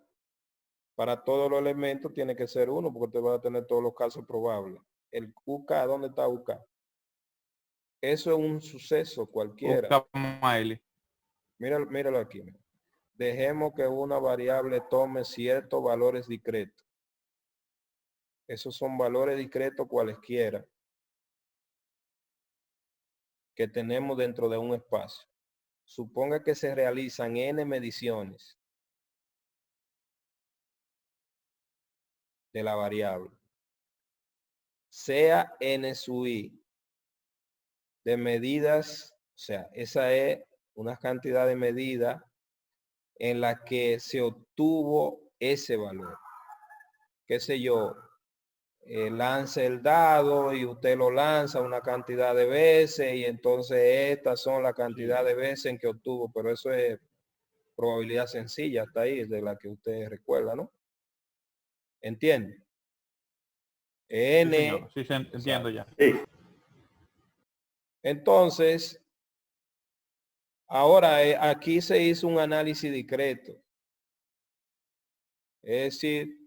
para todos los elementos tiene que ser 1 porque usted va a tener todos los casos probables. El UK, ¿dónde está UK? Eso es un suceso cualquiera. UK Miley. Míralo aquí. dejemos que una variable tome ciertos valores discretos. Esos son valores discretos cualesquiera que tenemos dentro de un espacio. Suponga que se realizan n mediciones de la variable, sea n sub i de medidas, o sea, esa es una cantidad de medidas en la que se obtuvo ese valor. Qué sé yo, lance el dado y usted lo lanza una cantidad de veces y entonces estas son la cantidad de veces en que obtuvo, pero eso es probabilidad sencilla hasta ahí, de la que usted recuerda, ¿no? ¿Entiende? N. Sí, señor. Sí, entiendo ya. Sí. Entonces, ahora aquí se hizo un análisis discreto. Es decir,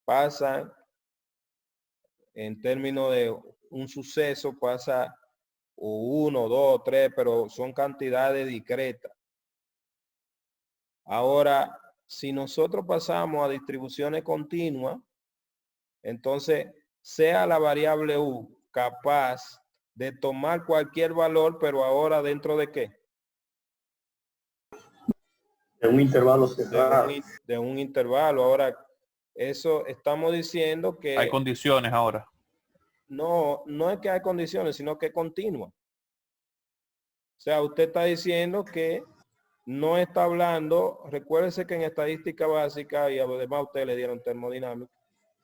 pasa en términos de un suceso, pasa 1, 2, 3, pero son cantidades discretas. Ahora, si nosotros pasamos a distribuciones continuas, entonces sea la variable u capaz de tomar cualquier valor, pero ahora dentro de qué? De un intervalo cerrado. De un intervalo. Ahora, eso estamos diciendo que Hay condiciones ahora. no es que hay condiciones, sino que es continua. O sea, usted está diciendo que no está hablando, recuérdese que en estadística básica, y además usted le dieron termodinámica,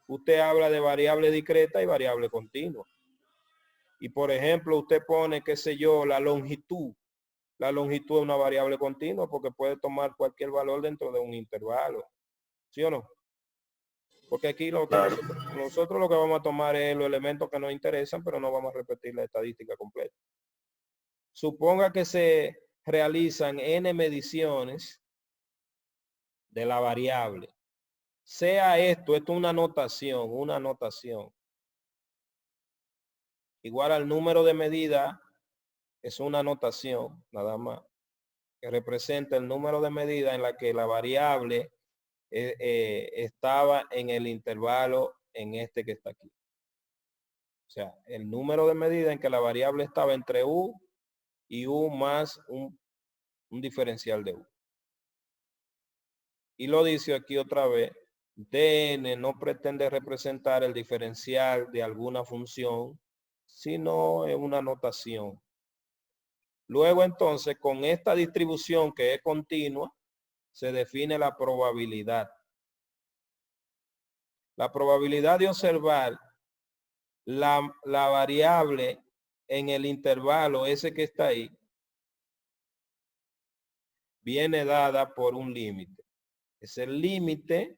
usted habla de variable discreta y variable continua. Y por ejemplo, usted pone, qué sé yo, la longitud. La longitud es una variable continua porque puede tomar cualquier valor dentro de un intervalo. ¿Sí o no? Porque aquí nosotros lo que vamos a tomar es los elementos que nos interesan, pero no vamos a repetir la estadística completa. Suponga que se realizan n mediciones de la variable. Sea esto es una notación, igual al número de medida, es una notación, nada más, que representa el número de medida en la que la variable estaba en el intervalo en este que está aquí. O sea, el número de medida en que la variable estaba entre u y u más un diferencial de u. Y lo dice aquí otra vez, dn no pretende representar el diferencial de alguna función, sino es una notación. Luego entonces, con esta distribución que es continua, se define la probabilidad. La probabilidad de observar la variable en el intervalo ese que está ahí viene dada por un límite. Es el límite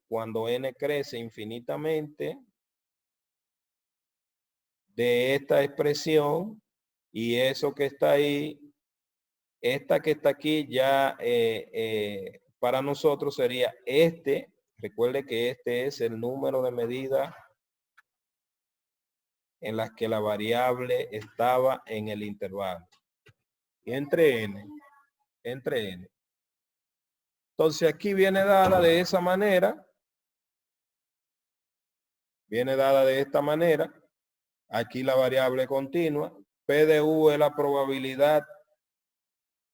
cuando n crece infinitamente de esta expresión, y eso que está ahí, esta que está aquí ya para nosotros sería este. Recuerde que este es el número de medidas en las que la variable estaba en el intervalo. Y entre n. Entonces aquí viene dada de esa manera. Viene dada de esta manera. Aquí la variable continua. P de U es la probabilidad.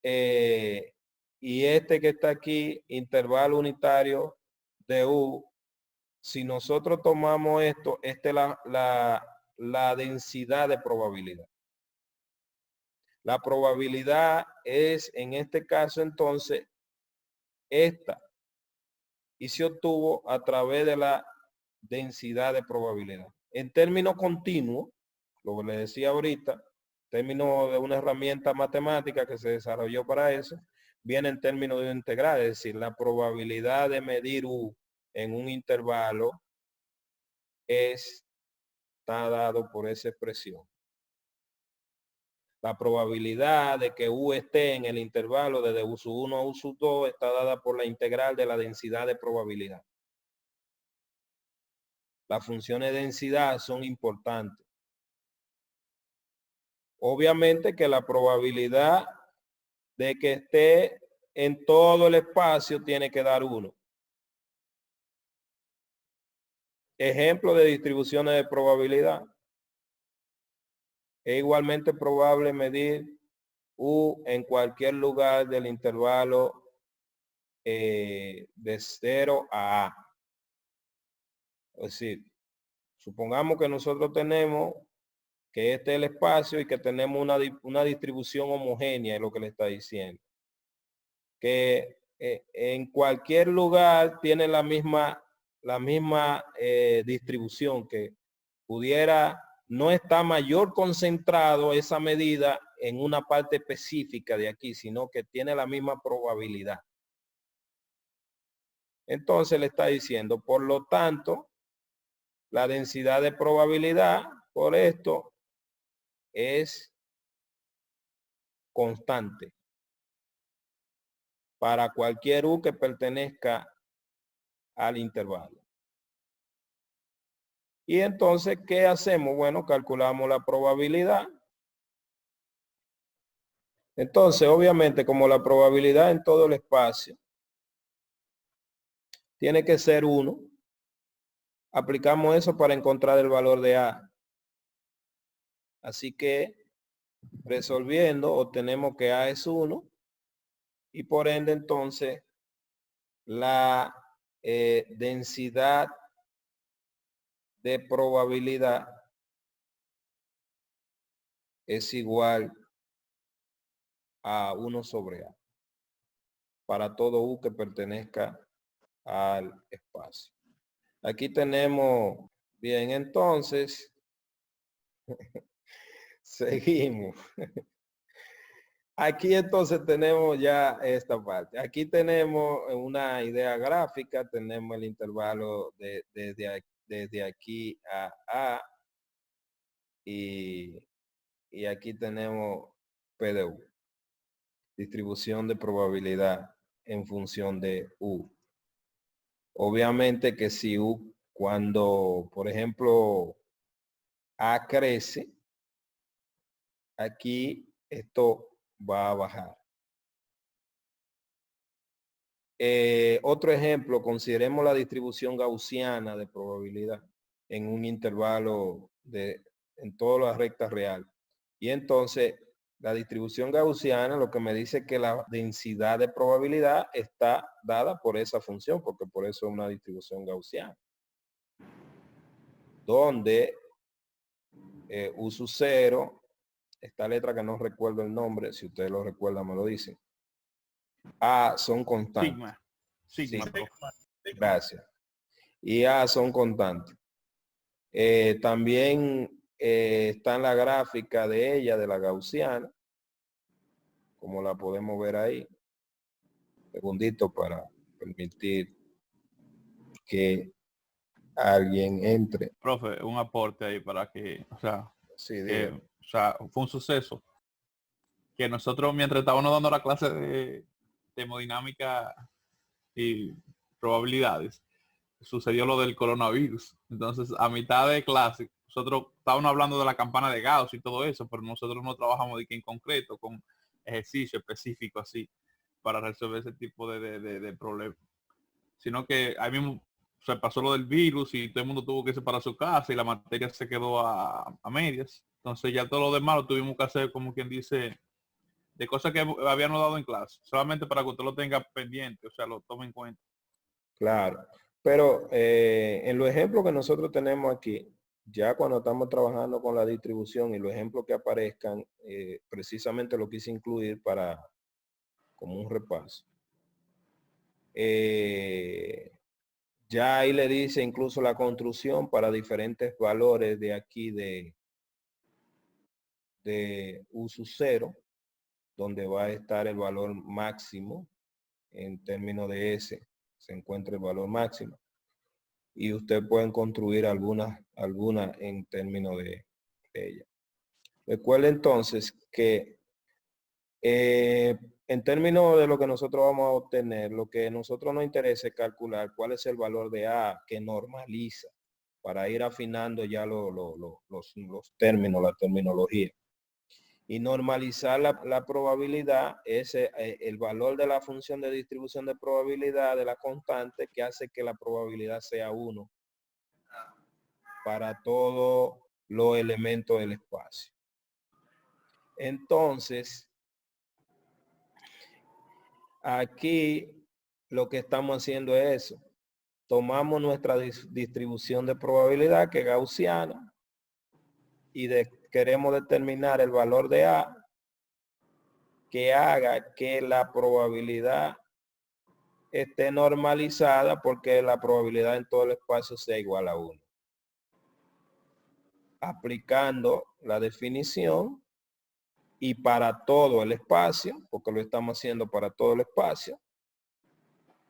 Y este que está aquí, intervalo unitario de U. Si nosotros tomamos esto, esta es la densidad de probabilidad. La probabilidad es, en este caso, entonces, esta. Y se obtuvo a través de la densidad de probabilidad. En términos continuos, lo que le decía ahorita, en términos de una herramienta matemática que se desarrolló para eso, viene en términos de integral, es decir, la probabilidad de medir U en un intervalo está dado por esa expresión. La probabilidad de que U esté en el intervalo desde U sub 1 a U sub 2 está dada por la integral de la densidad de probabilidad. Las funciones de densidad son importantes. Obviamente que la probabilidad de que esté en todo el espacio tiene que dar 1. Ejemplo de distribuciones de probabilidad. Es igualmente probable medir U en cualquier lugar del intervalo de 0 a A. Es decir, supongamos que nosotros tenemos que este es el espacio y que tenemos una distribución homogénea, es lo que le está diciendo. Que en cualquier lugar tiene la misma distribución, que pudiera no está mayor concentrado esa medida en una parte específica de aquí, sino que tiene la misma probabilidad. Entonces le está diciendo, por lo tanto, la densidad de probabilidad por esto es constante para cualquier U que pertenezca al intervalo. Y entonces, ¿qué hacemos? Bueno, calculamos la probabilidad. Entonces, obviamente, como la probabilidad en todo el espacio tiene que ser 1, aplicamos eso para encontrar el valor de A. Así que, resolviendo, obtenemos que A es 1 y por ende, entonces, la densidad de probabilidad es igual a 1 sobre A para todo U que pertenezca al espacio. Aquí tenemos, bien, entonces, seguimos. Aquí entonces tenemos ya esta parte. Aquí tenemos una idea gráfica, tenemos el intervalo desde aquí a A y aquí tenemos P de U. Distribución de probabilidad en función de U. Obviamente que si U, cuando, por ejemplo, A crece, aquí esto va a bajar. Otro ejemplo, consideremos la distribución gaussiana de probabilidad en un intervalo en todas las rectas reales. Y entonces, la distribución gaussiana lo que me dice que la densidad de probabilidad está dada por esa función, porque por eso es una distribución gaussiana. Donde U sub 0, esta letra que no recuerdo el nombre, si ustedes lo recuerdan me lo dicen. A son constantes. Sigma. Gracias. Y A son constantes. También está en la gráfica de ella, de la gaussiana, como la podemos ver ahí. Segundito para permitir que alguien entre. Profe, un aporte ahí para que, o sea, Sí, fue un suceso que nosotros mientras estábamos dando la clase de termodinámica y probabilidades, sucedió lo del coronavirus. Entonces, a mitad de clase, nosotros estábamos hablando de la campana de Gauss y todo eso, pero nosotros no trabajamos de que en concreto con ejercicio específico así para resolver ese tipo de problemas, sino que ahí mismo se pasó lo del virus y todo el mundo tuvo que irse para su casa y la materia se quedó a medias. Entonces ya todo lo demás lo tuvimos que hacer, como quien dice, de cosas que habíamos dado en clase, solamente para que usted lo tenga pendiente, o sea, lo tome en cuenta. Claro, pero en los ejemplos que nosotros tenemos aquí, ya cuando estamos trabajando con la distribución y los ejemplos que aparezcan, precisamente lo quise incluir para como un repaso. Ya ahí le dice incluso la construcción para diferentes valores de aquí de U sub 0, donde va a estar el valor máximo en términos de S, se encuentra el valor máximo. Y usted pueden construir algunas en términos de ella. Recuerde entonces que en términos de lo que nosotros vamos a obtener, lo que a nosotros nos interesa es calcular cuál es el valor de A que normaliza para ir afinando ya los términos, la terminología. Y normalizar la probabilidad es el valor de la función de distribución de probabilidad de la constante que hace que la probabilidad sea 1 para todos los elementos del espacio. Entonces, aquí lo que estamos haciendo es eso. Tomamos nuestra distribución de probabilidad que es gaussiana y queremos determinar el valor de A que haga que la probabilidad esté normalizada porque la probabilidad en todo el espacio sea igual a 1. Aplicando la definición y para todo el espacio, porque lo estamos haciendo para todo el espacio,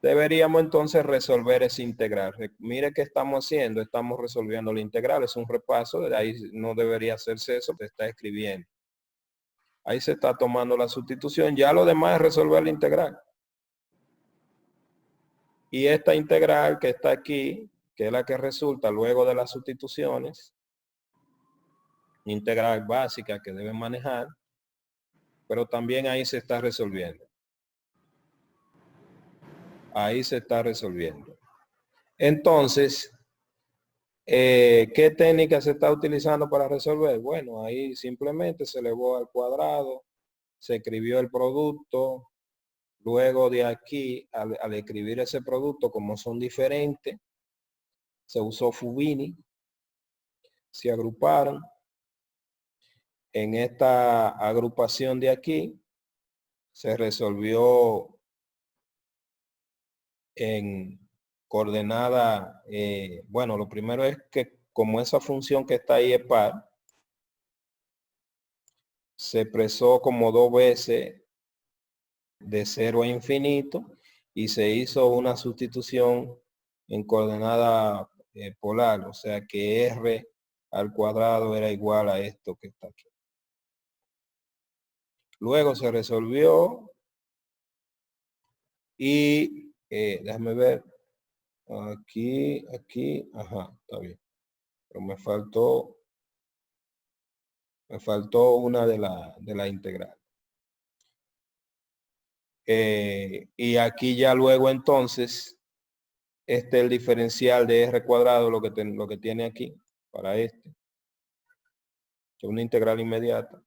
deberíamos entonces resolver ese integral. Mire qué estamos haciendo, estamos resolviendo la integral, es un repaso, de ahí no debería hacerse eso, te está escribiendo. Ahí se está tomando la sustitución, ya lo demás es resolver la integral. Y esta integral que está aquí, que es la que resulta luego de las sustituciones, integral básica que deben manejar, pero también ahí se está resolviendo. Ahí se está resolviendo. Entonces, ¿qué técnica se está utilizando para resolver? Bueno, ahí simplemente se elevó al cuadrado, se escribió el producto, luego de aquí, al escribir ese producto, como son diferentes, se usó Fubini, se agruparon. En esta agrupación de aquí, se resolvió en coordenada, bueno, lo primero es que como esa función que está ahí es par, se expresó como 2 veces de 0 a infinito y se hizo una sustitución en coordenada polar, o sea que r al cuadrado era igual a esto que está aquí. Luego se resolvió y déjame ver, aquí, ajá, está bien. Pero me faltó una de la integral. Y aquí ya luego entonces, este es el diferencial de r cuadrado, lo que tiene aquí, para este. Es una integral inmediata.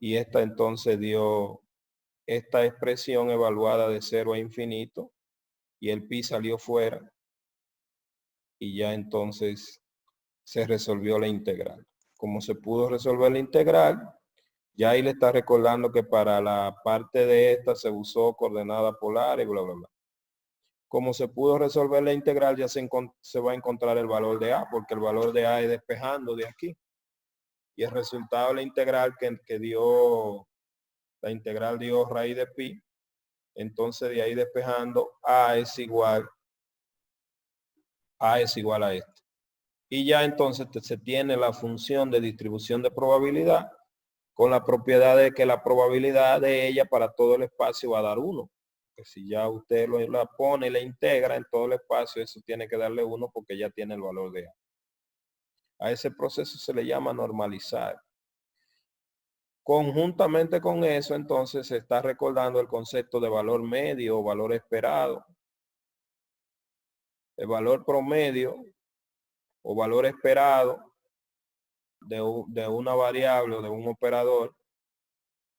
Y esta entonces dio esta expresión evaluada de 0 a infinito. Y el pi salió fuera. Y ya entonces se resolvió la integral. Como se pudo resolver la integral, ya ahí le está recordando que para la parte de esta se usó coordenada polar y bla, bla, bla. Como se pudo resolver la integral, ya se va a encontrar el valor de A, porque el valor de A es despejando de aquí. Y el resultado de la integral que dio, la integral dio raíz de pi. Entonces de ahí despejando, A es igual a esto. Y ya entonces se tiene la función de distribución de probabilidad con la propiedad de que la probabilidad de ella para todo el espacio va a dar 1. Que si ya usted la pone y la integra en todo el espacio, eso tiene que darle 1 porque ya tiene el valor de A. A ese proceso se le llama normalizar. Conjuntamente con eso, entonces se está recordando el concepto de valor medio o valor esperado. El valor promedio o valor esperado de una variable o de un operador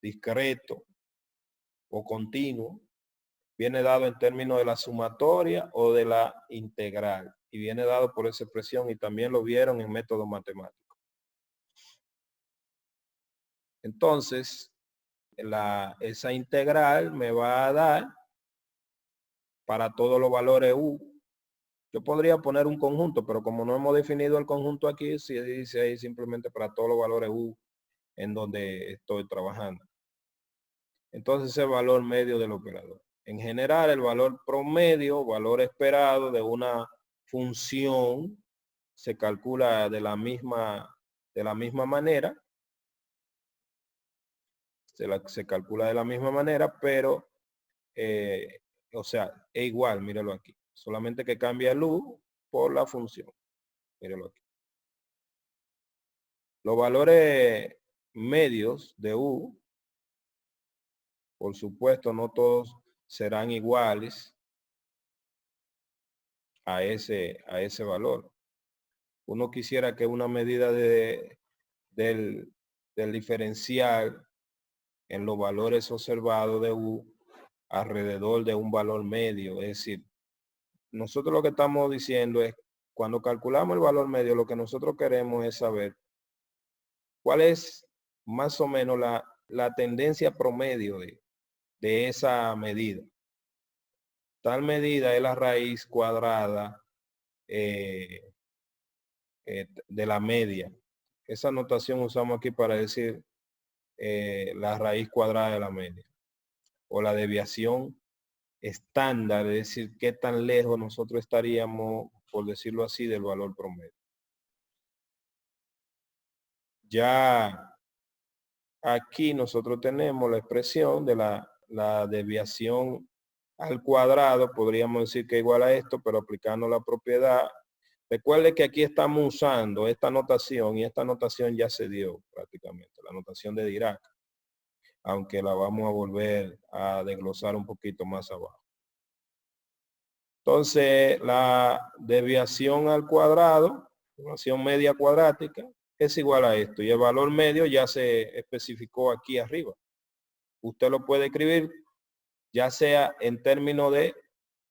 discreto o continuo viene dado en términos de la sumatoria o de la integral y viene dado por esa expresión y también lo vieron en métodos matemáticos. Entonces, esa integral me va a dar para todos los valores u. Yo podría poner un conjunto, pero como no hemos definido el conjunto aquí, si dice ahí simplemente para todos los valores u en donde estoy trabajando. Entonces el valor medio del operador. En general, el valor promedio, valor esperado de una función, se calcula de la misma manera. Se calcula de la misma manera, pero, o sea, es igual, míralo aquí. Solamente que cambia el u por la función. Míralo aquí. Los valores medios de U, por supuesto, no todos serán iguales a ese valor. Uno quisiera que una medida del diferencial en los valores observados de U alrededor de un valor medio. Es decir, nosotros lo que estamos diciendo es, cuando calculamos el valor medio, lo que nosotros queremos es saber cuál es más o menos la tendencia promedio de esa medida. Tal medida es la raíz cuadrada de la media. Esa notación usamos aquí para decir la raíz cuadrada de la media. O la desviación estándar, es decir, qué tan lejos nosotros estaríamos, por decirlo así, del valor promedio. Ya aquí nosotros tenemos la expresión de la desviación al cuadrado, podríamos decir que igual a esto, pero aplicando la propiedad. Recuerde que aquí estamos usando esta notación y esta notación ya se dio prácticamente, la notación de Dirac, aunque la vamos a volver a desglosar un poquito más abajo. Entonces, la desviación al cuadrado, desviación media cuadrática, es igual a esto. Y el valor medio ya se especificó aquí arriba. Usted lo puede escribir ya sea en términos de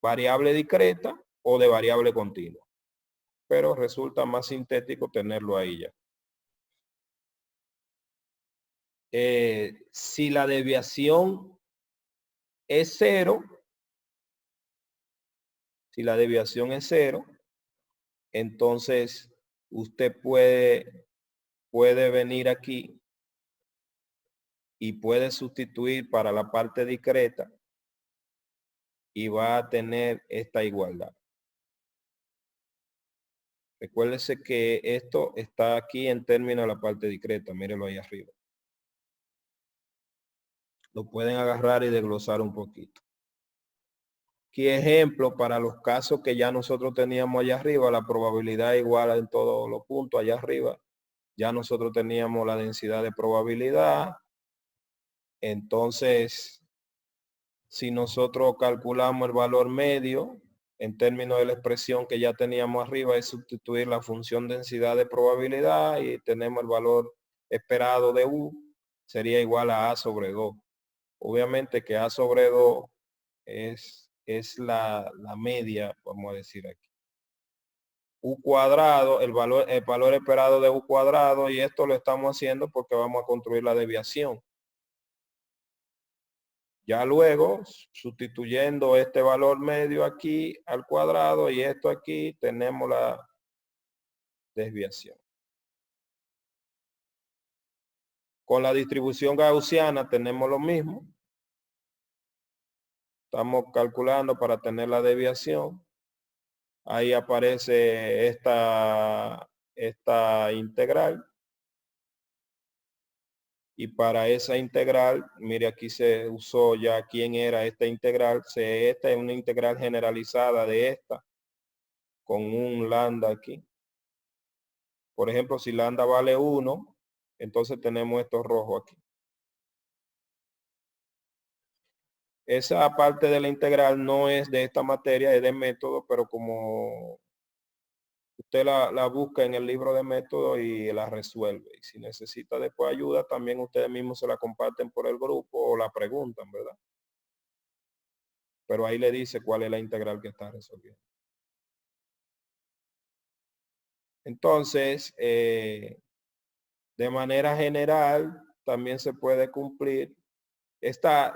variable discreta o de variable continua. Pero resulta más sintético tenerlo ahí ya. Si la desviación es cero, entonces usted puede venir aquí y puede sustituir para la parte discreta y va a tener esta igualdad. Recuérdese que esto está aquí en términos de la parte discreta. Mírenlo ahí arriba. Lo pueden agarrar y desglosar un poquito. Aquí ejemplo para los casos que ya nosotros teníamos allá arriba, la probabilidad igual en todos los puntos allá arriba. Ya nosotros teníamos la densidad de probabilidad. Entonces, si nosotros calculamos el valor medio en términos de la expresión que ya teníamos arriba, es sustituir la función densidad de probabilidad y tenemos el valor esperado de U, sería igual a sobre 2. Obviamente que A sobre 2 es la media, vamos a decir aquí. U cuadrado, el valor esperado de U cuadrado, y esto lo estamos haciendo porque vamos a construir la desviación. Ya luego, sustituyendo este valor medio aquí al cuadrado y esto aquí, tenemos la desviación. Con la distribución gaussiana tenemos lo mismo. Estamos calculando para tener la desviación. Ahí aparece esta integral. Y para esa integral, mire, aquí se usó ya quién era esta integral. Esta es una integral generalizada de esta, con un lambda aquí. Por ejemplo, si lambda vale 1, entonces tenemos esto rojo aquí. Esa parte de la integral no es de esta materia, es de método, pero como usted la busca en el libro de método y la resuelve. Y si necesita después ayuda, también ustedes mismos se la comparten por el grupo o la preguntan, ¿verdad? Pero ahí le dice cuál es la integral que está resolviendo. Entonces, de manera general, también se puede cumplir.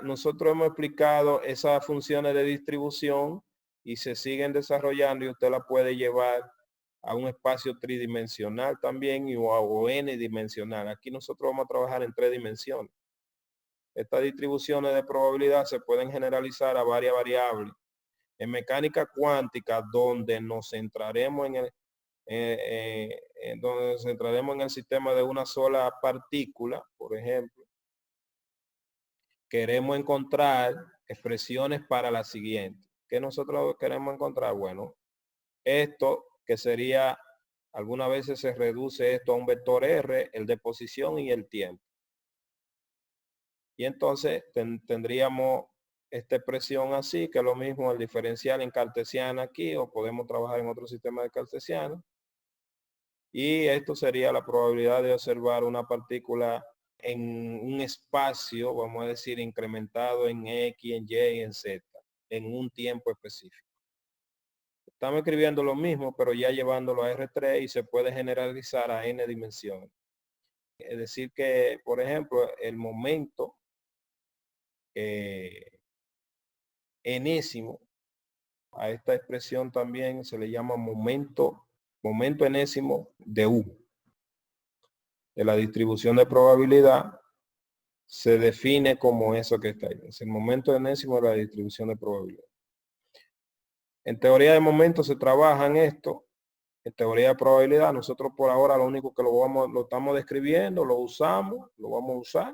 Nosotros hemos explicado esas funciones de distribución y se siguen desarrollando y usted la puede llevar a un espacio tridimensional también o n dimensional. Aquí nosotros vamos a trabajar en 3 dimensiones. Estas distribuciones de probabilidad se pueden generalizar a varias variables. En mecánica cuántica, donde nos centraremos en el sistema de una sola partícula, por ejemplo, queremos encontrar expresiones para la siguiente. ¿Qué nosotros queremos encontrar? Bueno, esto que sería, algunas veces se reduce esto a un vector R, el de posición y el tiempo. Y entonces tendríamos esta expresión así, que es lo mismo el diferencial en cartesiana aquí, o podemos trabajar en otro sistema de cartesiano. Y esto sería la probabilidad de observar una partícula en un espacio, vamos a decir, incrementado en X, en Y y en Z, en un tiempo específico. Estamos escribiendo lo mismo, pero ya llevándolo a R3 y se puede generalizar a N dimensiones. Es decir que, por ejemplo, el momento enésimo, a esta expresión también se le llama momento enésimo de U. De la distribución de probabilidad se define como eso que está ahí. Es el momento enésimo de la distribución de probabilidad. En teoría de momentos se trabaja en esto. En teoría de probabilidad, nosotros por ahora lo único que lo estamos describiendo, lo usamos, lo vamos a usar.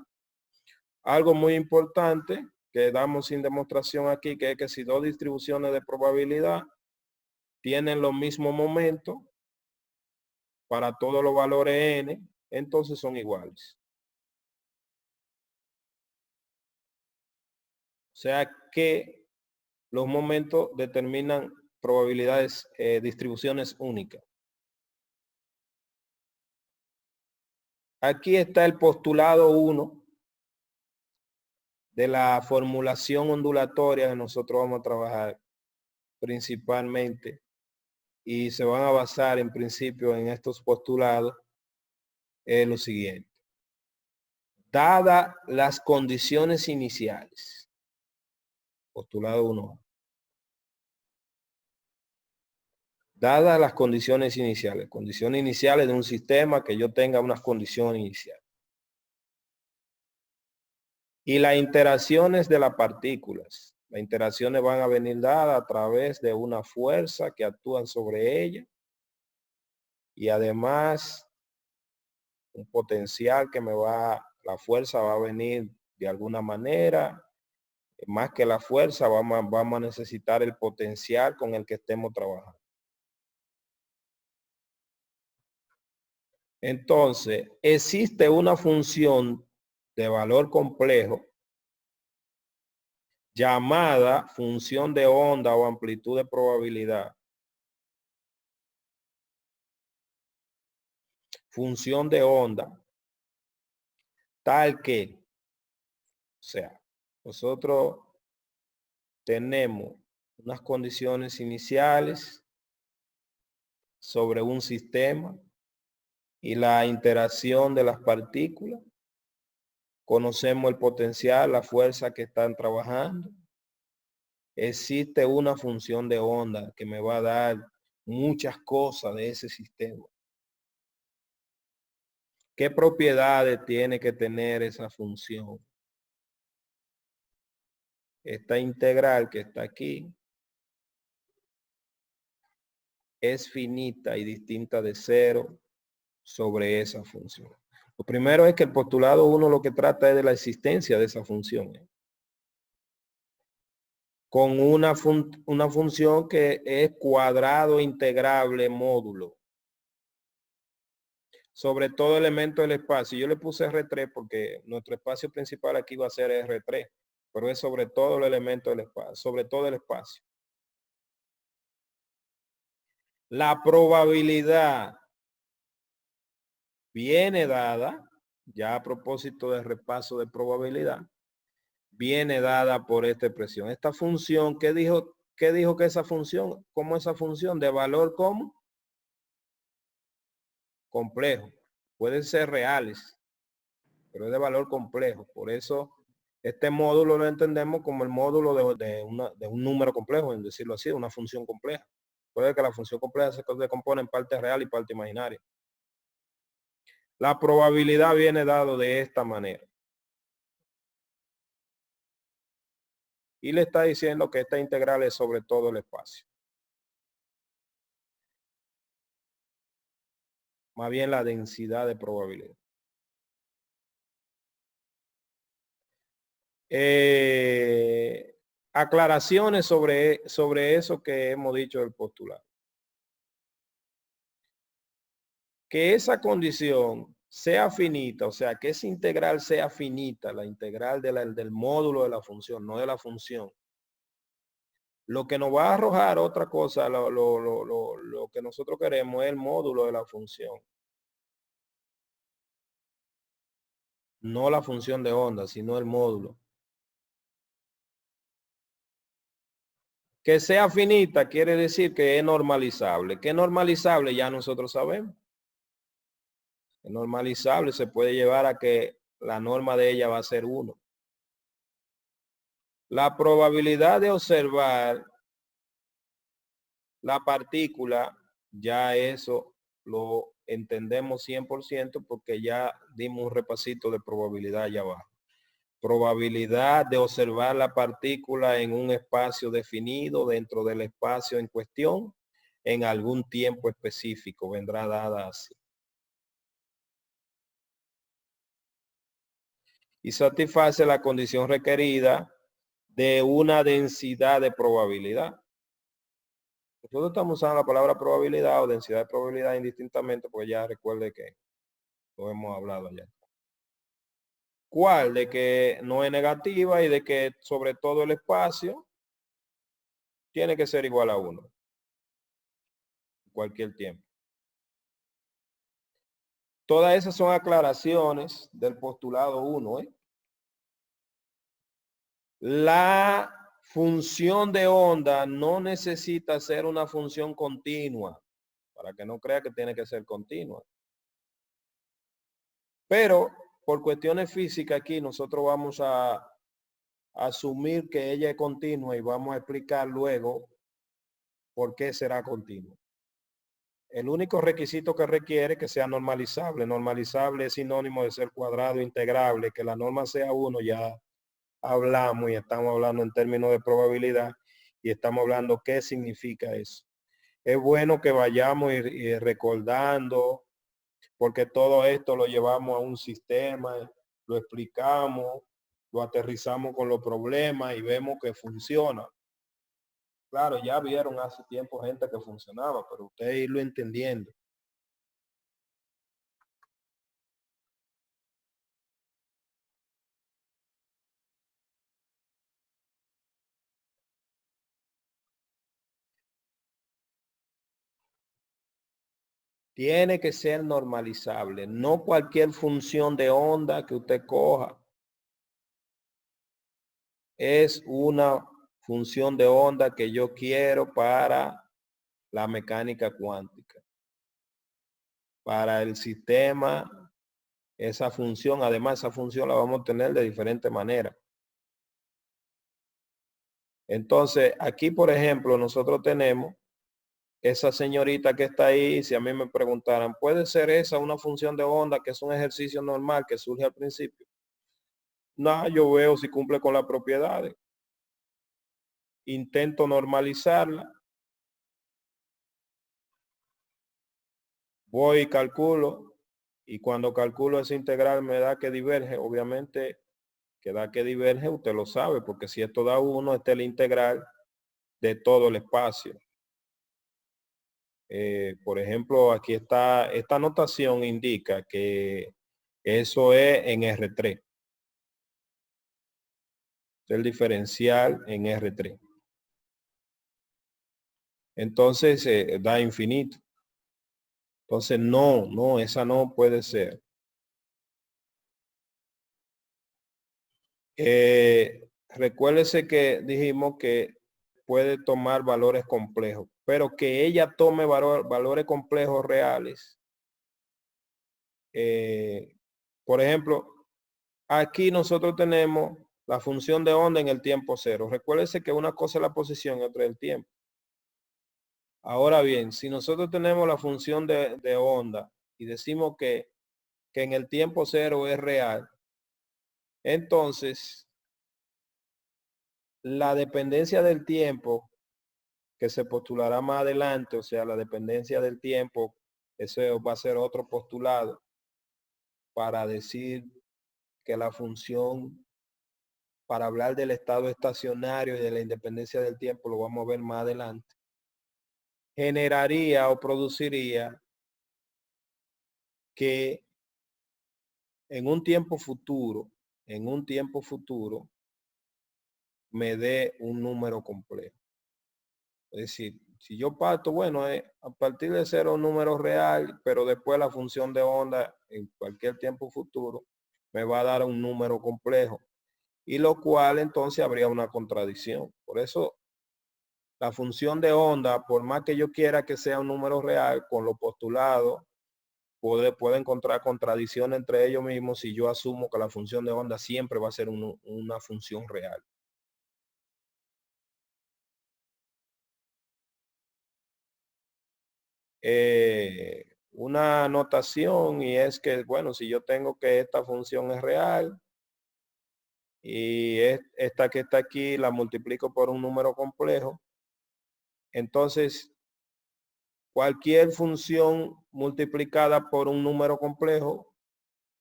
Algo muy importante que damos sin demostración aquí, que es que si dos distribuciones de probabilidad tienen los mismos momentos para todos los valores n, entonces son iguales. O sea que los momentos determinan probabilidades, distribuciones únicas. Aquí está el postulado 1 de la formulación ondulatoria que nosotros vamos a trabajar principalmente, y se van a basar en principio en estos postulados en lo siguiente. Dadas las condiciones iniciales, postulado 1. Dadas las condiciones iniciales de un sistema, que yo tenga unas condiciones iniciales. Y las interacciones de las partículas. Las interacciones van a venir dadas a través de una fuerza que actúan sobre ella. Y además, un potencial que la fuerza va a venir de alguna manera. Más que la fuerza, vamos a necesitar el potencial con el que estemos trabajando. Entonces, existe una función de valor complejo llamada función de onda o amplitud de probabilidad. Función de onda tal que, o sea, nosotros tenemos unas condiciones iniciales sobre un sistema y la interacción de las partículas. Conocemos el potencial, la fuerza que están trabajando. Existe una función de onda que me va a dar muchas cosas de ese sistema. ¿Qué propiedades tiene que tener esa función? Esta integral que está aquí es finita y distinta de 0 sobre esa función. Lo primero es que el postulado 1 lo que trata es de la existencia de esa función. Con una función que es cuadrado integrable módulo sobre todo elemento del espacio. Yo le puse R3 porque nuestro espacio principal aquí va a ser R3, pero es sobre todo el elemento del espacio, sobre todo el espacio. La probabilidad viene dada, ya a propósito del repaso de probabilidad, viene dada por esta expresión. Esta función, ¿qué dijo que esa función? ¿Cómo esa función? De valor como complejo. Pueden ser reales, pero es de valor complejo. Por eso este módulo lo entendemos como el módulo de un número complejo, en decirlo así, una función compleja. Puede que la función compleja se compone en parte real y parte imaginaria. La probabilidad viene dado de esta manera. Y le está diciendo que esta integral es sobre todo el espacio. Más bien la densidad de probabilidad. Aclaraciones sobre eso que hemos dicho del postulado. Que esa condición sea finita, o sea, que esa integral sea finita, la integral del módulo de la función, no de la función. Lo que nos va a arrojar otra cosa, lo que nosotros queremos es el módulo de la función. No la función de onda, sino el módulo. Que sea finita quiere decir que es normalizable. ¿Qué es normalizable? Ya nosotros sabemos. Es normalizable, se puede llevar a que la norma de ella va a ser 1. La probabilidad de observar la partícula, ya eso lo entendemos 100% porque ya dimos un repasito de probabilidad allá abajo. Probabilidad de observar la partícula en un espacio definido dentro del espacio en cuestión en algún tiempo específico, vendrá dada así. Y satisface la condición requerida de una densidad de probabilidad. Nosotros estamos usando la palabra probabilidad o densidad de probabilidad indistintamente, porque ya recuerde que lo hemos hablado allá. ¿Cuál? De que no es negativa y de que sobre todo el espacio tiene que ser igual a 1. Cualquier tiempo. Todas esas son aclaraciones del postulado 1. La función de onda no necesita ser una función continua, para que no crea que tiene que ser continua. Pero por cuestiones físicas aquí nosotros vamos a asumir que ella es continua y vamos a explicar luego por qué será continua. El único requisito que requiere que sea normalizable. Normalizable es sinónimo de ser cuadrado integrable, que la norma sea 1, ya hablamos y estamos hablando en términos de probabilidad y estamos hablando qué significa eso. Es bueno que vayamos y recordando, porque todo esto lo llevamos a un sistema, lo explicamos, lo aterrizamos con los problemas y vemos que funciona. Claro, ya vieron hace tiempo gente que funcionaba, pero ustedes irlo entendiendo. Tiene que ser normalizable, no cualquier función de onda que usted coja es una función de onda que yo quiero para la mecánica cuántica. Para el sistema, esa función, además esa función la vamos a tener de diferente manera. Entonces, aquí, por ejemplo, nosotros tenemos esa señorita que está ahí. Si a mí me preguntaran, ¿puede ser esa una función de onda que es un ejercicio normal que surge al principio? No, yo veo si cumple con las propiedades. Intento normalizarla. Voy y calculo. Y cuando calculo esa integral me da que diverge. Obviamente, que da que diverge, usted lo sabe, porque si esto da 1, esta es la integral de todo el espacio. Por ejemplo, aquí está, esta notación indica que eso es en R3. El diferencial en R3. Entonces da infinito. Entonces no, esa no puede ser. Recuérdese que dijimos que puede tomar valores complejos, pero que ella tome valores complejos reales. Por ejemplo, aquí nosotros tenemos la función de onda en el tiempo 0. Recuérdese que una cosa es la posición y otra el tiempo. Ahora bien, si nosotros tenemos la función de onda y decimos que en el tiempo 0 es real, entonces la dependencia del tiempo que se postulará más adelante, o sea, la dependencia del tiempo, eso va a ser otro postulado para decir que la función, para hablar del estado estacionario y de la independencia del tiempo, lo vamos a ver más adelante, generaría o produciría que en un tiempo futuro, me dé un número complejo. Es decir, si yo parto, bueno, a partir de 0 un número real, pero después la función de onda en cualquier tiempo futuro me va a dar un número complejo, y lo cual entonces habría una contradicción. Por eso la función de onda, por más que yo quiera que sea un número real, con los postulados puede encontrar contradicción entre ellos mismos si yo asumo que la función de onda siempre va a ser una función real. Una notación, y es que, bueno, si yo tengo que esta función es real y esta que está aquí la multiplico por un número complejo, entonces cualquier función multiplicada por un número complejo,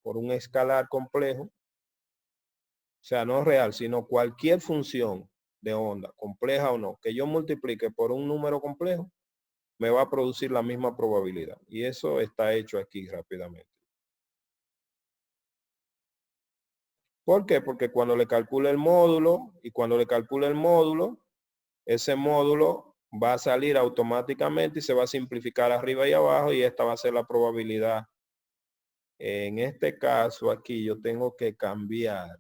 por un escalar complejo, o sea, no real, sino cualquier función de onda, compleja o no, que yo multiplique por un número complejo, me va a producir la misma probabilidad. Y eso está hecho aquí rápidamente. ¿Por qué? Porque cuando le calcule el módulo, ese módulo va a salir automáticamente y se va a simplificar arriba y abajo, y esta va a ser la probabilidad. En este caso aquí yo tengo que cambiar.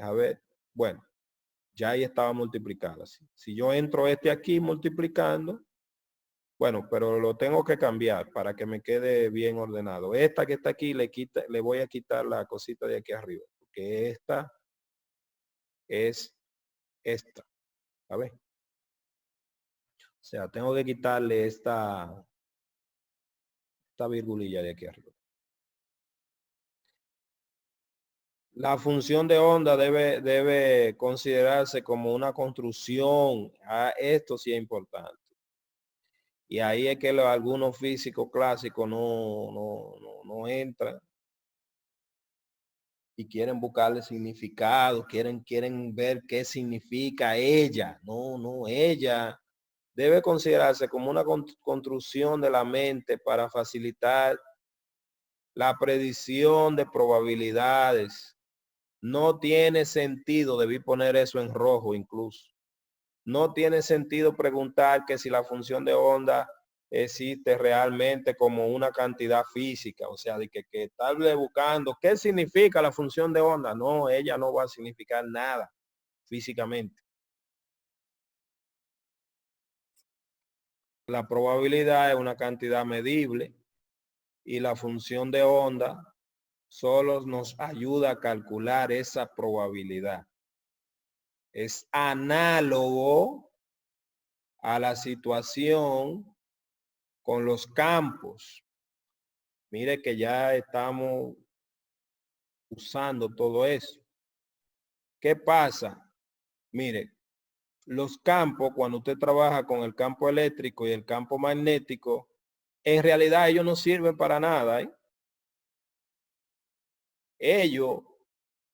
A ver, bueno, ya ahí estaba multiplicada. Si yo entro aquí multiplicando, bueno, pero lo tengo que cambiar para que me quede bien ordenado. Esta que está aquí le voy a quitar la cosita de aquí arriba, porque esta es esta. A ver. O sea, tengo que quitarle esta virgulilla de aquí arriba. La función de onda debe considerarse como una construcción. Esto sí es importante. Y ahí es que algunos físicos clásicos no entran y quieren buscarle significado, quieren ver qué significa ella. No, ella debe considerarse como una construcción de la mente para facilitar la predicción de probabilidades. No tiene sentido, debí poner eso en rojo incluso. No tiene sentido preguntar que si la función de onda existe realmente como una cantidad física, o sea, de que estarle buscando qué significa la función de onda. No, ella no va a significar nada físicamente. La probabilidad es una cantidad medible y la función de onda solo nos ayuda a calcular esa probabilidad. Es análogo a la situación con los campos. Mire que ya estamos usando todo eso. ¿Qué pasa? Mire, los campos, cuando usted trabaja con el campo eléctrico y el campo magnético, en realidad ellos no sirven para nada. Ellos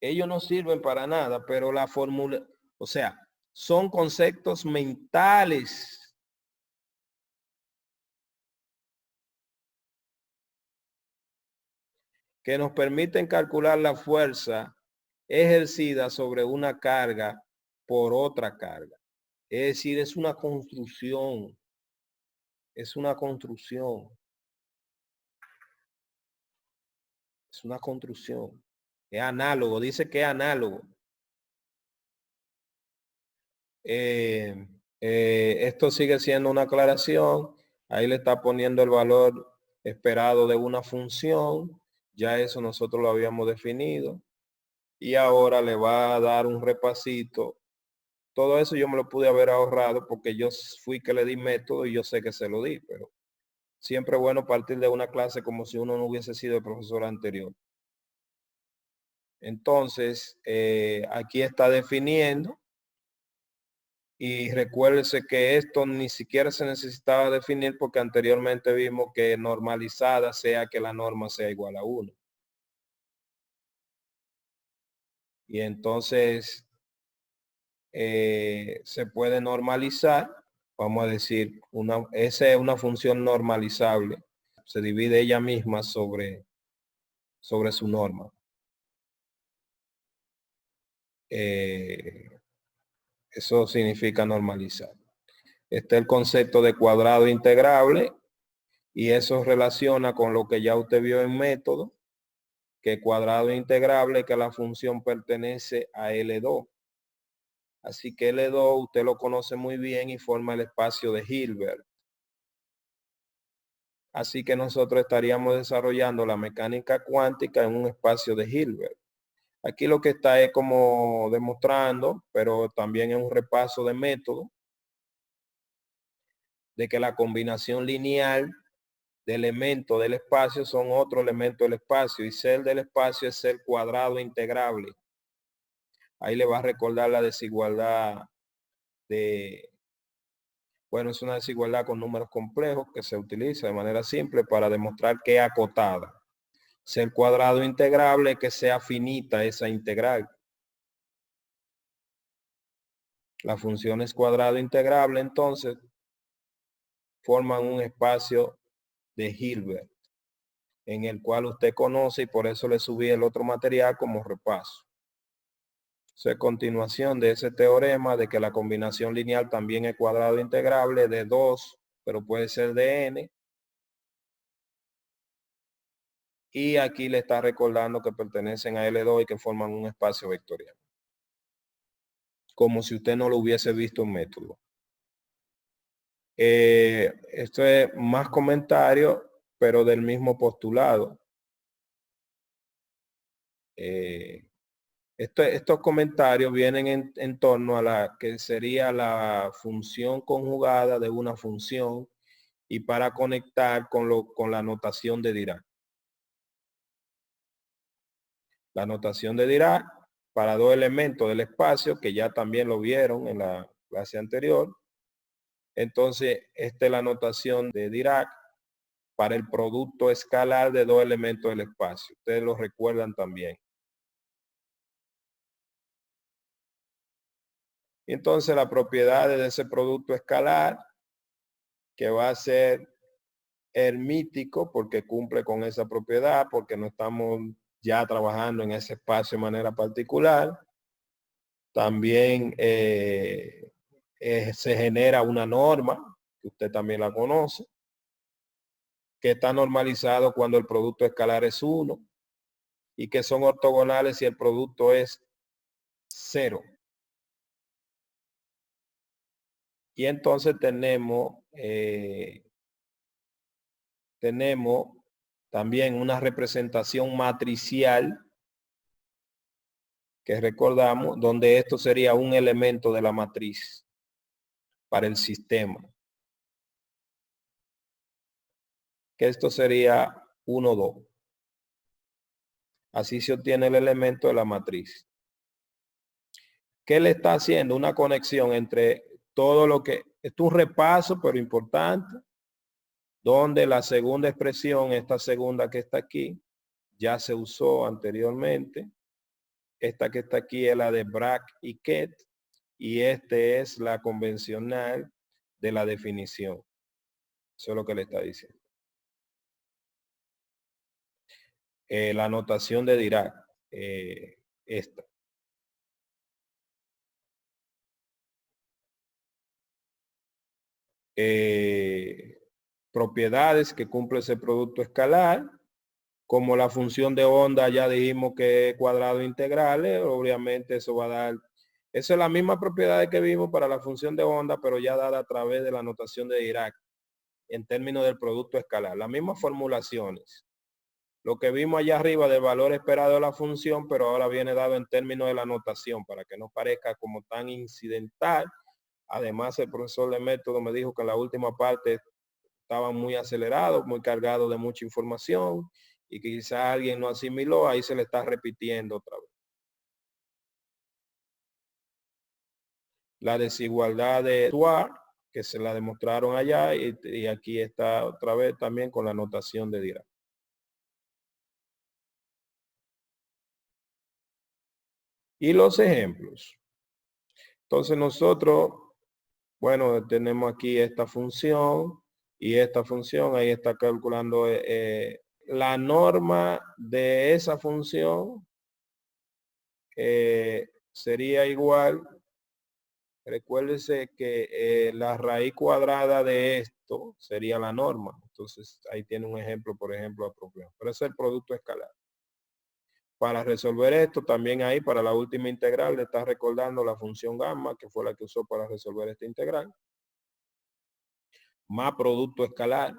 no sirven para nada, pero la fórmula, o sea, son conceptos mentales que nos permiten calcular la fuerza ejercida sobre una carga por otra carga. Es decir, es una construcción. Es una construcción. Es una construcción. Es análogo. Dice que es análogo. Esto sigue siendo una aclaración. Ahí le está poniendo el valor esperado de una función. Ya eso nosotros lo habíamos definido. Y ahora le va a dar un repasito. Todo eso yo me lo pude haber ahorrado porque yo fui que le di método y yo sé que se lo di, pero siempre es bueno partir de una clase como si uno no hubiese sido el profesor anterior. Entonces, aquí está definiendo. Y recuérdese que esto ni siquiera se necesitaba definir porque anteriormente vimos que normalizada sea que la norma sea igual a 1. Y entonces se puede normalizar. Vamos a decir, esa es una función normalizable. Se divide ella misma sobre sobre su norma. Eso significa normalizar. Está el concepto de cuadrado integrable y eso relaciona con lo que ya usted vio en método, que cuadrado integrable, que la función pertenece a L2. Así que L2 usted lo conoce muy bien y forma el espacio de Hilbert. Así que nosotros estaríamos desarrollando la mecánica cuántica en un espacio de Hilbert. Aquí lo que está es como demostrando, pero también es un repaso de método, de que la combinación lineal de elementos del espacio son otro elemento del espacio y ser del espacio es ser cuadrado integrable. Ahí le va a recordar la desigualdad bueno, es una desigualdad con números complejos que se utiliza de manera simple para demostrar que es acotada. Ser cuadrado integrable, que sea finita esa integral. Las funciones cuadrado integrable entonces forman un espacio de Hilbert en el cual usted conoce y por eso le subí el otro material como repaso. Es continuación de ese teorema de que la combinación lineal también es cuadrado integrable de 2, pero puede ser de n. Y aquí le está recordando que pertenecen a L2 y que forman un espacio vectorial. Como si usted no lo hubiese visto en método. Esto es más comentario, pero del mismo postulado. Estos comentarios vienen en torno a la que sería la función conjugada de una función y para conectar con la notación de Dirac. La notación de Dirac para dos elementos del espacio, que ya también lo vieron en la clase anterior. Entonces, esta es la notación de Dirac para el producto escalar de dos elementos del espacio. Ustedes lo recuerdan también. Entonces, las propiedades de ese producto escalar, que va a ser hermítico porque cumple con esa propiedad, porque no estamos ya trabajando en ese espacio de manera particular. También se genera una norma, que usted también la conoce, que está normalizado cuando el producto escalar es 1 y que son ortogonales si el producto es 0. Y entonces tenemos también una representación matricial que recordamos, donde esto sería un elemento de la matriz para el sistema. Que esto sería 1, 2. Así se obtiene el elemento de la matriz. ¿Qué le está haciendo? Una conexión entre todo lo que... Esto es un repaso, pero importante, donde la segunda expresión, esta segunda que está aquí, ya se usó anteriormente. Esta que está aquí es la de Bragg y Kett, y este es la convencional de la definición. Eso es lo que le está diciendo. La notación de Dirac, esta. Propiedades que cumple ese producto escalar, como la función de onda ya dijimos que es cuadrado integrales, obviamente eso va a dar, esa es la misma propiedad que vimos para la función de onda, pero ya dada a través de la notación de Dirac, en términos del producto escalar, las mismas formulaciones. Lo que vimos allá arriba del valor esperado de la función, pero ahora viene dado en términos de la notación, para que no parezca como tan incidental. Además, el profesor de método me dijo que la última parte estaba muy acelerado, muy cargado de mucha información y que quizá alguien no asimiló, ahí se le está repitiendo otra vez. La desigualdad de Tuar, que se la demostraron allá y aquí está otra vez también con la notación de Dirac. Y los ejemplos. Entonces nosotros, bueno, tenemos aquí esta función y esta función, ahí está calculando la norma de esa función sería igual. Recuérdese que la raíz cuadrada de esto sería la norma. Entonces ahí tiene un ejemplo, por ejemplo, apropiado. Pero ese es el producto escalar. Para resolver esto, también ahí para la última integral le está recordando la función gamma, que fue la que usó para resolver esta integral. Más producto escalar.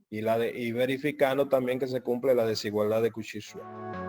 Y verificando también que se cumple la desigualdad de Cauchy-Schwarz.